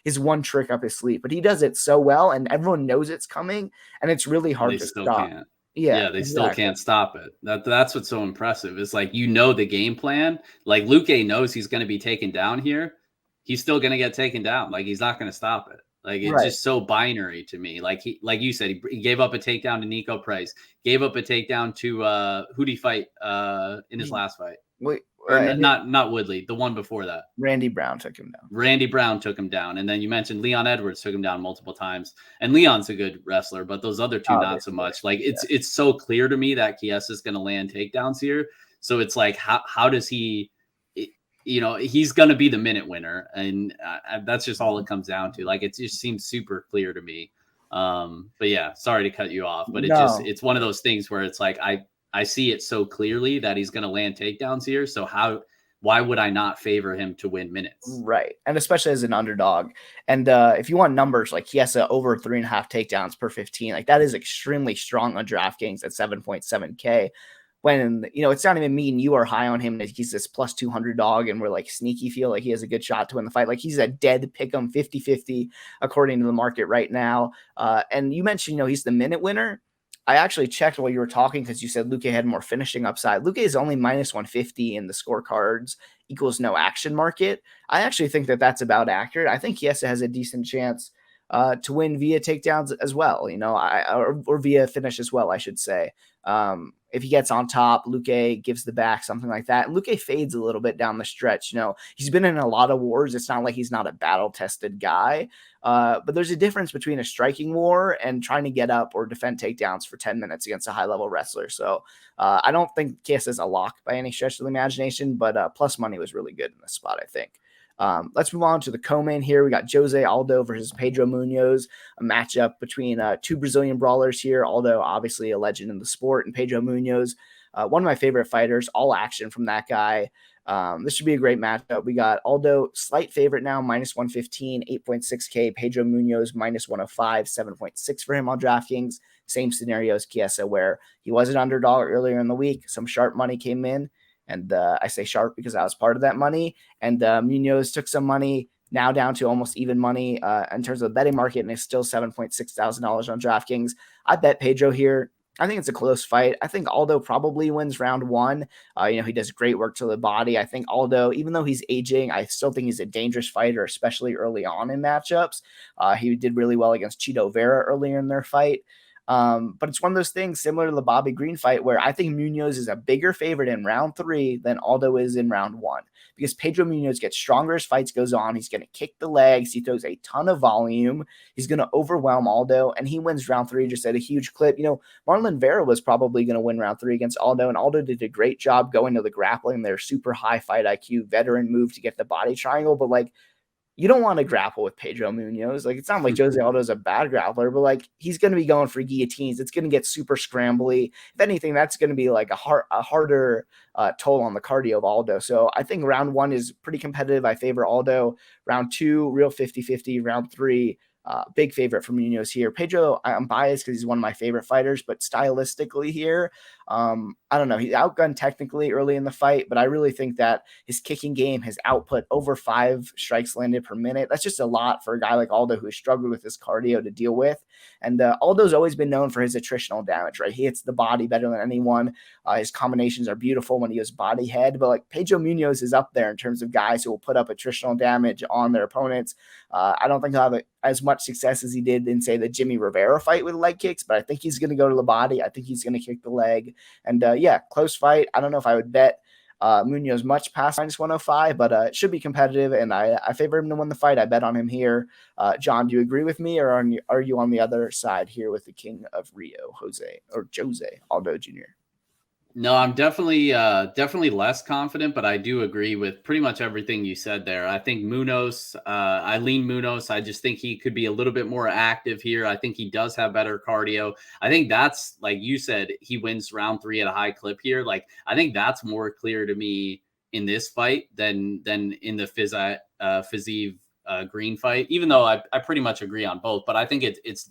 his one trick up his sleeve, but he does it so well and everyone knows it's coming and it's really hard to stop. Can't. Yeah, they still can't stop it. That's what's so impressive. It's like, the game plan. Like Luque knows he's going to be taken down here. He's still going to get taken down. Like he's not going to stop it. Like it's just so binary to me. Like you said, he gave up a takedown to Nico Price, gave up a takedown to who'd he fight in his last fight? Wait, not Woodley, the one before that. Randy Brown took him down. And then you mentioned Leon Edwards took him down multiple times. And Leon's a good wrestler, but those other two, not so much. Like it's so clear to me that Chiesa is going to land takedowns here. So it's like, how does he, he's going to be the minute winner. And that's just all it comes down to. Like, it just seems super clear to me. But yeah, sorry to cut you off, but it's one of those things where it's like, I see it so clearly that he's going to land takedowns here. So why would I not favor him to win minutes? Right. And especially as an underdog. And if you want numbers, like Chiesa over 3.5 takedowns per 15, like that is extremely strong on DraftKings at 7.7K. When, it's not even me and you are high on him. He's this plus 200 dog and we're like sneaky feel like he has a good shot to win the fight. Like he's a dead pick'em 50-50 according to the market right now. And you mentioned, he's the minute winner. I actually checked while you were talking because you said Luque had more finishing upside. Luque is only minus 150 in the scorecards equals no action market. I actually think that that's about accurate. I think Chiesa has a decent chance to win via takedowns as well, or via finish as well, I should say. If he gets on top, Luque gives the back, something like that. And Luque fades a little bit down the stretch. He's been in a lot of wars. It's not like he's not a battle-tested guy. But there's a difference between a striking war and trying to get up or defend takedowns for 10 minutes against a high-level wrestler. So I don't think Chiesa is a lock by any stretch of the imagination, but plus money was really good in this spot, I think. Let's move on to the co-main here. We got Jose Aldo versus Pedro Munoz, a matchup between two Brazilian brawlers here. Aldo, obviously a legend in the sport, and Pedro Munoz, one of my favorite fighters, all action from that guy. This should be a great matchup. We got Aldo, slight favorite now, minus 115, 8.6K. Pedro Munoz, minus 105, 7.6 for him on DraftKings. Same scenario as Chiesa, where he was an underdog earlier in the week. Some sharp money came in. And I say sharp because I was part of that money. And Munoz took some money, now down to almost even money in terms of the betting market, and it's still $7,600 on DraftKings. I bet Pedro here. I think it's a close fight. I think Aldo probably wins round one. He does great work to the body. I think Aldo, even though he's aging, I still think he's a dangerous fighter, especially early on in matchups. He did really well against Chito Vera earlier in their fight. But it's one of those things similar to the Bobby Green fight where I think Munoz is a bigger favorite in round 3 than Aldo is in round 1 because Pedro Munoz gets stronger as fights goes on. He's going to kick the legs. He throws a ton of volume. He's going to overwhelm Aldo, and he wins round 3 just at a huge clip. Marlon Vera was probably going to win round 3 against Aldo, and Aldo did a great job going to the grappling. Their super high fight IQ veteran move to get the body triangle, but you don't want to grapple with Pedro Munoz. It's not like Jose Aldo's a bad grappler, but he's going to be going for guillotines. It's going to get super scrambly. If anything, that's going to be a harder toll on the cardio of Aldo. So I think round 1 is pretty competitive. I favor Aldo. Round 2, real 50-50. Round 3, big favorite for Munoz here. Pedro, I'm biased because he's one of my favorite fighters, but stylistically here, I don't know. He's outgunned technically early in the fight, but I really think that his kicking game, his output over 5 strikes landed per minute. That's just a lot for a guy like Aldo who has struggled with his cardio to deal with. And Aldo's always been known for his attritional damage, right? He hits the body better than anyone. His combinations are beautiful when he goes body head, but Pedro Munoz is up there in terms of guys who will put up attritional damage on their opponents. I don't think he'll have as much success as he did in, say, the Jimmy Rivera fight with leg kicks, but I think he's going to go to the body. I think he's going to kick the leg. And close fight. I don't know if I would bet Munoz much past -105, but it should be competitive, and I favor him to win the fight. I bet on him here. John, do you agree with me, or are you on the other side here with the King of Rio, Jose Aldo Jr.? No, I'm definitely less confident, but I do agree with pretty much everything you said there. I think Munoz, I lean Munoz. I just think he could be a little bit more active here. I think he does have better cardio. I think that's, like you said, he wins round 3 at a high clip here. I think that's more clear to me in this fight than in the Fiziev Green fight, even though I pretty much agree on both. But I think it's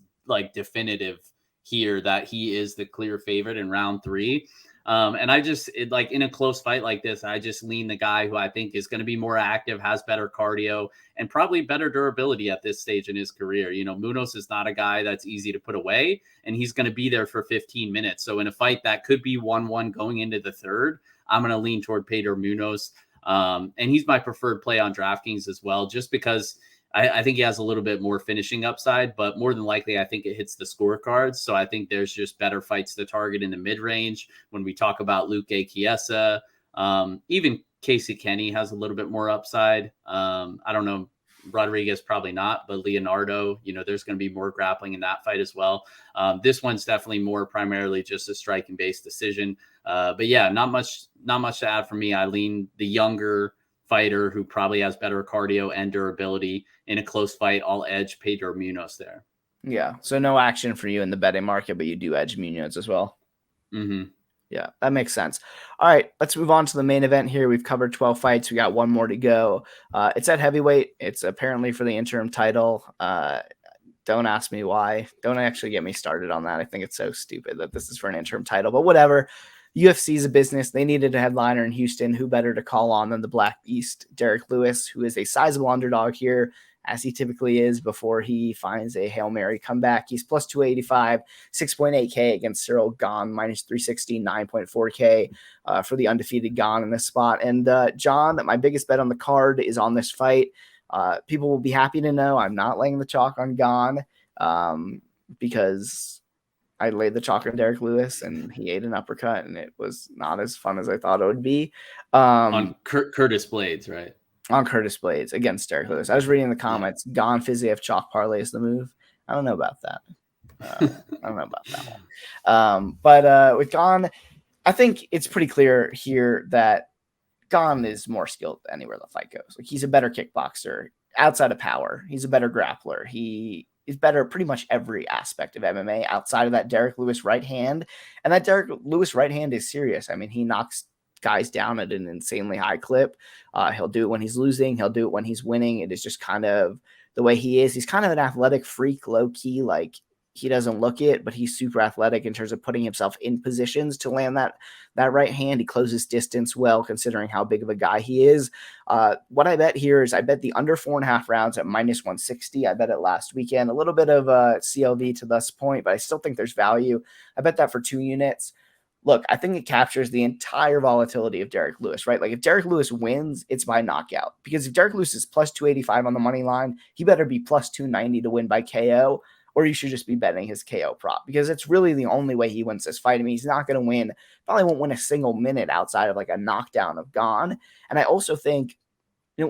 definitive here that he is the clear favorite in round 3. And I just in a close fight like this, I just lean the guy who I think is going to be more active, has better cardio, and probably better durability at this stage in his career. Munoz is not a guy that's easy to put away, and he's going to be there for 15 minutes. So in a fight that could be 1-1 going into the third, I'm going to lean toward Pedro Munoz. And he's my preferred play on DraftKings as well, just because I think he has a little bit more finishing upside, but more than likely, I think it hits the scorecards. So I think there's just better fights to target in the mid-range. When we talk about Luque, Chiesa, even Casey Kenney has a little bit more upside. I don't know. Rodriguez, probably not, but Leonardo, there's going to be more grappling in that fight as well. This one's definitely more primarily just a striking-based decision. But yeah, not much to add for me. I lean the younger fighter who probably has better cardio and durability in a close fight. I'll edge Pedro Munoz there. Yeah. So no action for you in the betting market, but you do edge Munoz as well. Mm-hmm. Yeah, that makes sense. All right, let's move on to the main event here. We've covered 12 fights. We got one more to go. It's at heavyweight. It's apparently for the interim title. Don't ask me why. Don't actually get me started on that. I think it's so stupid that this is for an interim title, but whatever. UFC is a business. They needed a headliner in Houston. Who better to call on than the Black Beast, Derek Lewis, who is a sizable underdog here, as he typically is before he finds a Hail Mary comeback. He's plus 285, 6.8K against Cyril Gane, minus 360, 9.4K for the undefeated Gane in this spot. And John, my biggest bet on the card is on this fight. People will be happy to know I'm not laying the chalk on Gane because I laid the chalk on Derek Lewis and he ate an uppercut and it was not as fun as I thought it would be. On Curtis Blades, right? On Curtis Blades against Derek Lewis. I was reading the comments. Yeah. Gane Fiziev chalk parlay is the move. I don't know about that. I don't know about that one. But with Gane, I think it's pretty clear here that Gane is more skilled anywhere the fight goes. He's a better kickboxer outside of power. He's a better grappler. He is better pretty much every aspect of MMA outside of that Derek Lewis right hand. And that Derek Lewis right hand is serious. I mean, he knocks guys down at an insanely high clip. He'll do it when he's losing. He'll do it when he's winning. It is just kind of the way he is. He's kind of an athletic freak, low key. he doesn't look it, but he's super athletic in terms of putting himself in positions to land that right hand. He closes distance well, considering how big of a guy he is. What I bet here is I bet the under 4.5 rounds at -160. I bet it last weekend. A little bit of CLV to this point, but I still think there's value. I bet that for 2 units. Look, I think it captures the entire volatility of Derek Lewis, right? Like if Derek Lewis wins, it's by knockout. Because if Derek Lewis is plus 285 on the money line, he better be plus 290 to win by KO, or you should just be betting his KO prop, because it's really the only way he wins this fight. I mean, he's not going to win, probably won't win a single minute outside of like a knockdown of Gane. And I also think,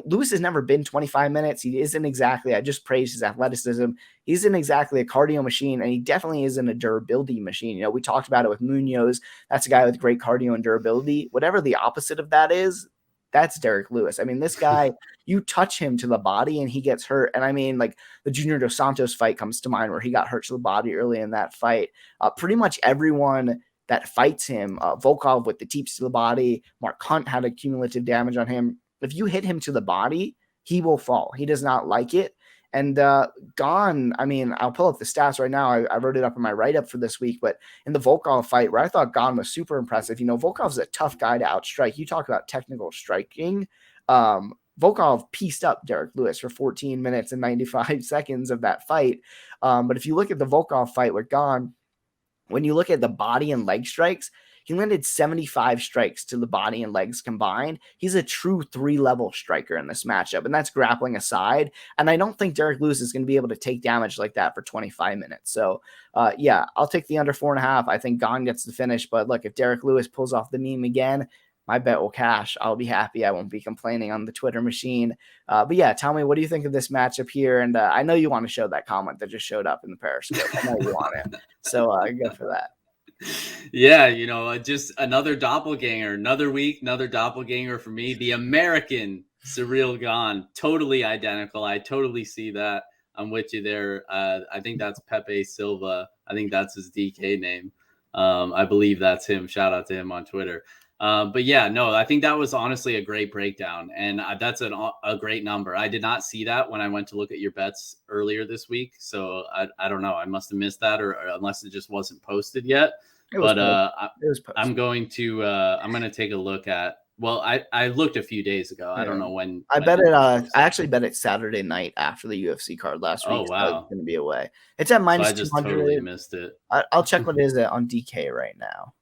Lewis has never been 25 minutes. He isn't exactly, I just praised his athleticism. He isn't exactly a cardio machine, and he definitely isn't a durability machine. We talked about it with Munoz. That's a guy with great cardio and durability. Whatever the opposite of that is, that's Derek Lewis. I mean, this guy, you touch him to the body and he gets hurt. And I mean, like the Junior Dos Santos fight comes to mind where he got hurt to the body early in that fight. Pretty much everyone that fights him, Volkov with the teeps to the body, Mark Hunt had a cumulative damage on him. If you hit him to the body, he will fall. He does not like it. And Gane, I mean, I'll pull up the stats right now. I wrote it up in my write-up for this week, but in the Volkov fight where I thought Gane was super impressive, Volkov's a tough guy to outstrike. You talk about technical striking. Volkov pieced up Derek Lewis for 14 minutes and 95 seconds of that fight. But if you look at the Volkov fight with Gane, when you look at the body and leg strikes, he landed 75 strikes to the body and legs combined. He's a true 3-level striker in this matchup, and that's grappling aside. And I don't think Derek Lewis is going to be able to take damage like that for 25 minutes. So, yeah, I'll take the under 4.5. I think Gane gets the finish. But look, if Derek Lewis pulls off the meme again, my bet will cash. I'll be happy. I won't be complaining on the Twitter machine. But yeah, tell me, what do you think of this matchup here? And I know you want to show that comment that just showed up in the Periscope. I know you want it. So go for that. Yeah, just another doppelganger, another week, another doppelganger for me. The American Ciryl Gane, totally identical. I totally see that. I'm with you there. I think that's Pepe Silva. I think that's his DK name. I believe that's him. Shout out to him on Twitter. But yeah, no, I think that was honestly a great breakdown, and that's a great number. I did not see that when I went to look at your bets earlier this week, so I don't know. I must have missed that, or unless it just wasn't posted yet. But I'm going to take a look at. Well, I looked a few days ago. I don't know when. I bet it. I actually bet it Saturday night after the UFC card last week. Oh wow, so it's going to be away. It's at minus 200. I just totally missed it. I'll check what it is on DK right now.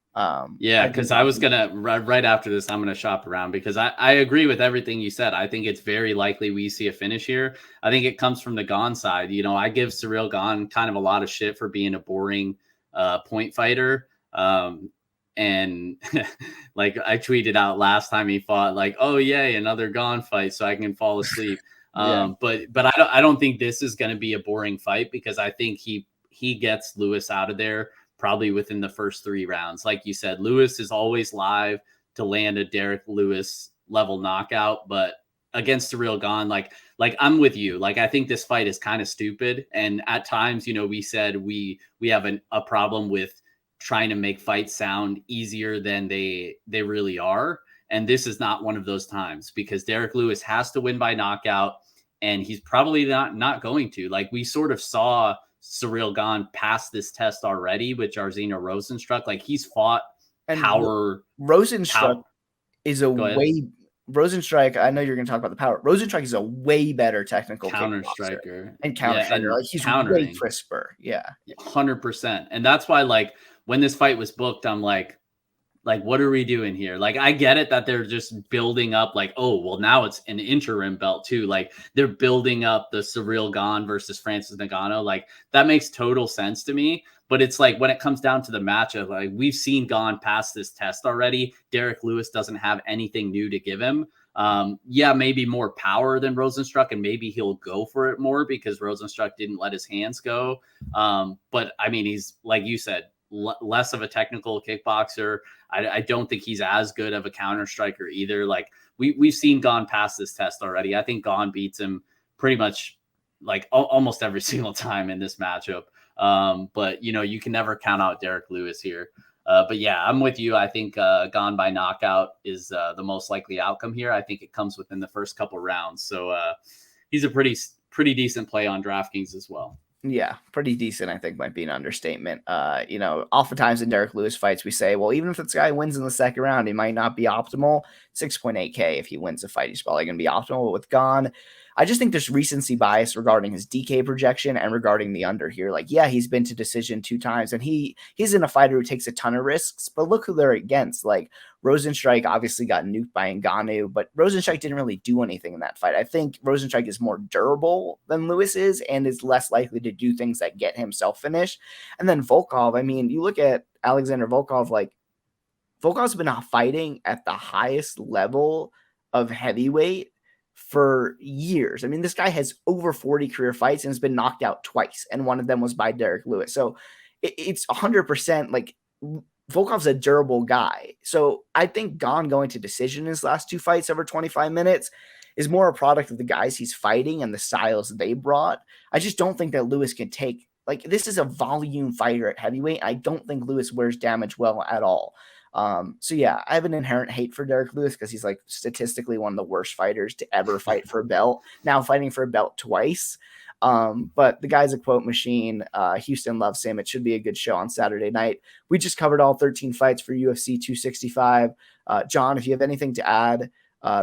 Yeah, because I was gonna right after this, I'm gonna shop around, because I agree with everything you said. I think it's very likely we see a finish here. I think it comes from the Gane side. I give Ciryl Gane kind of a lot of shit for being a boring point fighter. And like I tweeted out last time he fought, like, oh yay, another Gane fight so I can fall asleep. Yeah. But I don't think this is going to be a boring fight, because I think he gets Lewis out of there probably within the first 3 rounds. Like you said, Lewis is always live to land a Derek Lewis level knockout, but against Ciryl Gane, like I'm with you. Like, I think this fight is kind of stupid. And at times, we said we have a problem with trying to make fights sound easier than they really are. And this is not one of those times, because Derek Lewis has to win by knockout, and he's probably not going to. Like, we sort of saw Ciryl Gane pass this test already with Jairzinho Rozenstruik. Like, he's fought power. Rozenstruik is a way. Rozenstruik, I know you're going to talk about the power. Rozenstruik is a way better technical counter striker and counter striker. Like, he's way crisper. Yeah, 100%. And that's why, like, when this fight was booked, I'm like, what are we doing here? Like, I get it that they're just building up, like, oh, well, now it's an interim belt too. Like, they're building up the Ciryl Gane versus Francis Ngannou. Like, that makes total sense to me. But it's like, when it comes down to the matchup, like, we've seen Gane pass this test already. Derek Lewis doesn't have anything new to give him. Yeah, maybe more power than Rozenstruik, and maybe he'll go for it more because Rozenstruik didn't let his hands go. But I mean, he's, like you said, less of a technical kickboxer. I don't think he's as good of a counter striker either. Like, we've seen Gane pass this test already. I think Gane beats him pretty much like almost every single time in this matchup. But you can never count out Derek Lewis here. But yeah, I'm with you. I think Gane by knockout is the most likely outcome here. I think it comes within the first couple rounds. So he's a pretty decent play on DraftKings as well. Yeah, pretty decent, I think, might be an understatement. Oftentimes in Derek Lewis fights, we say, well, even if this guy wins in the second round, he might not be optimal. 6.8K if he wins a fight, he's probably going to be optimal. But with Gon, I just think there's recency bias regarding his DK projection and regarding the under here. Like, yeah, he's been to decision 2 times, and he's in a fighter who takes a ton of risks, but look who they're against. Like, Rosenstrike obviously got nuked by Ngannou, but Rosenstrike didn't really do anything in that fight. I think Rosenstrike is more durable than Lewis is and is less likely to do things that get himself finished. And then Volkov, I mean, you look at Alexander Volkov, like Volkov's been fighting at the highest level of heavyweight for years. I mean, this guy has over 40 career fights and has been knocked out twice, and one of them was by Derek Lewis. So it's 100% like Volkov's a durable guy. So I think Gon going to decision in his last 2 fights over 25 minutes is more a product of the guys he's fighting and the styles they brought. I just don't think that Lewis can take, like, this is a volume fighter at heavyweight. I don't think Lewis wears damage well at all. So yeah, I have an inherent hate for Derek Lewis because he's like statistically one of the worst fighters to ever fight for a belt. Now fighting for a belt twice. But the guy's a quote machine. Houston loves him. It should be a good show on Saturday night. We just covered all 13 fights for UFC 265. John, if you have anything to add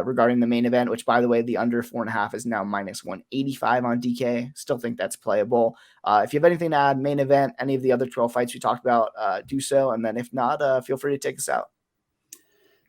regarding the main event, which by the way, the under 4.5 is now minus 185 on DK. Still think that's playable. If you have anything to add, main event, any of the other 12 fights we talked about, do so. And then if not, feel free to take us out.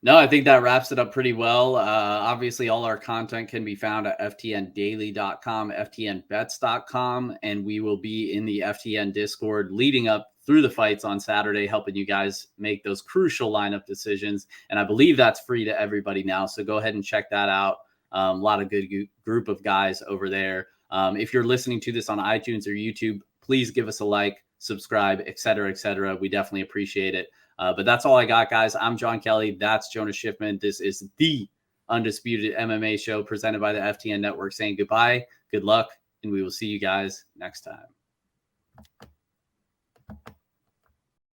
No, I think that wraps it up pretty well. Obviously, all our content can be found at ftndaily.com, ftnbets.com, and we will be in the FTN Discord leading up through the fights on Saturday, helping you guys make those crucial lineup decisions. And I believe that's free to everybody now, so go ahead and check that out. A lot of good group of guys over there. If you're listening to this on iTunes or YouTube, please give us a like, subscribe, et cetera. We definitely appreciate it. But that's all I got, guys. I'm John Kelly. That's Jonah Shiffman. This is the Undisputed MMA show presented by the FTN Network, saying goodbye, good luck, and we will see you guys next time.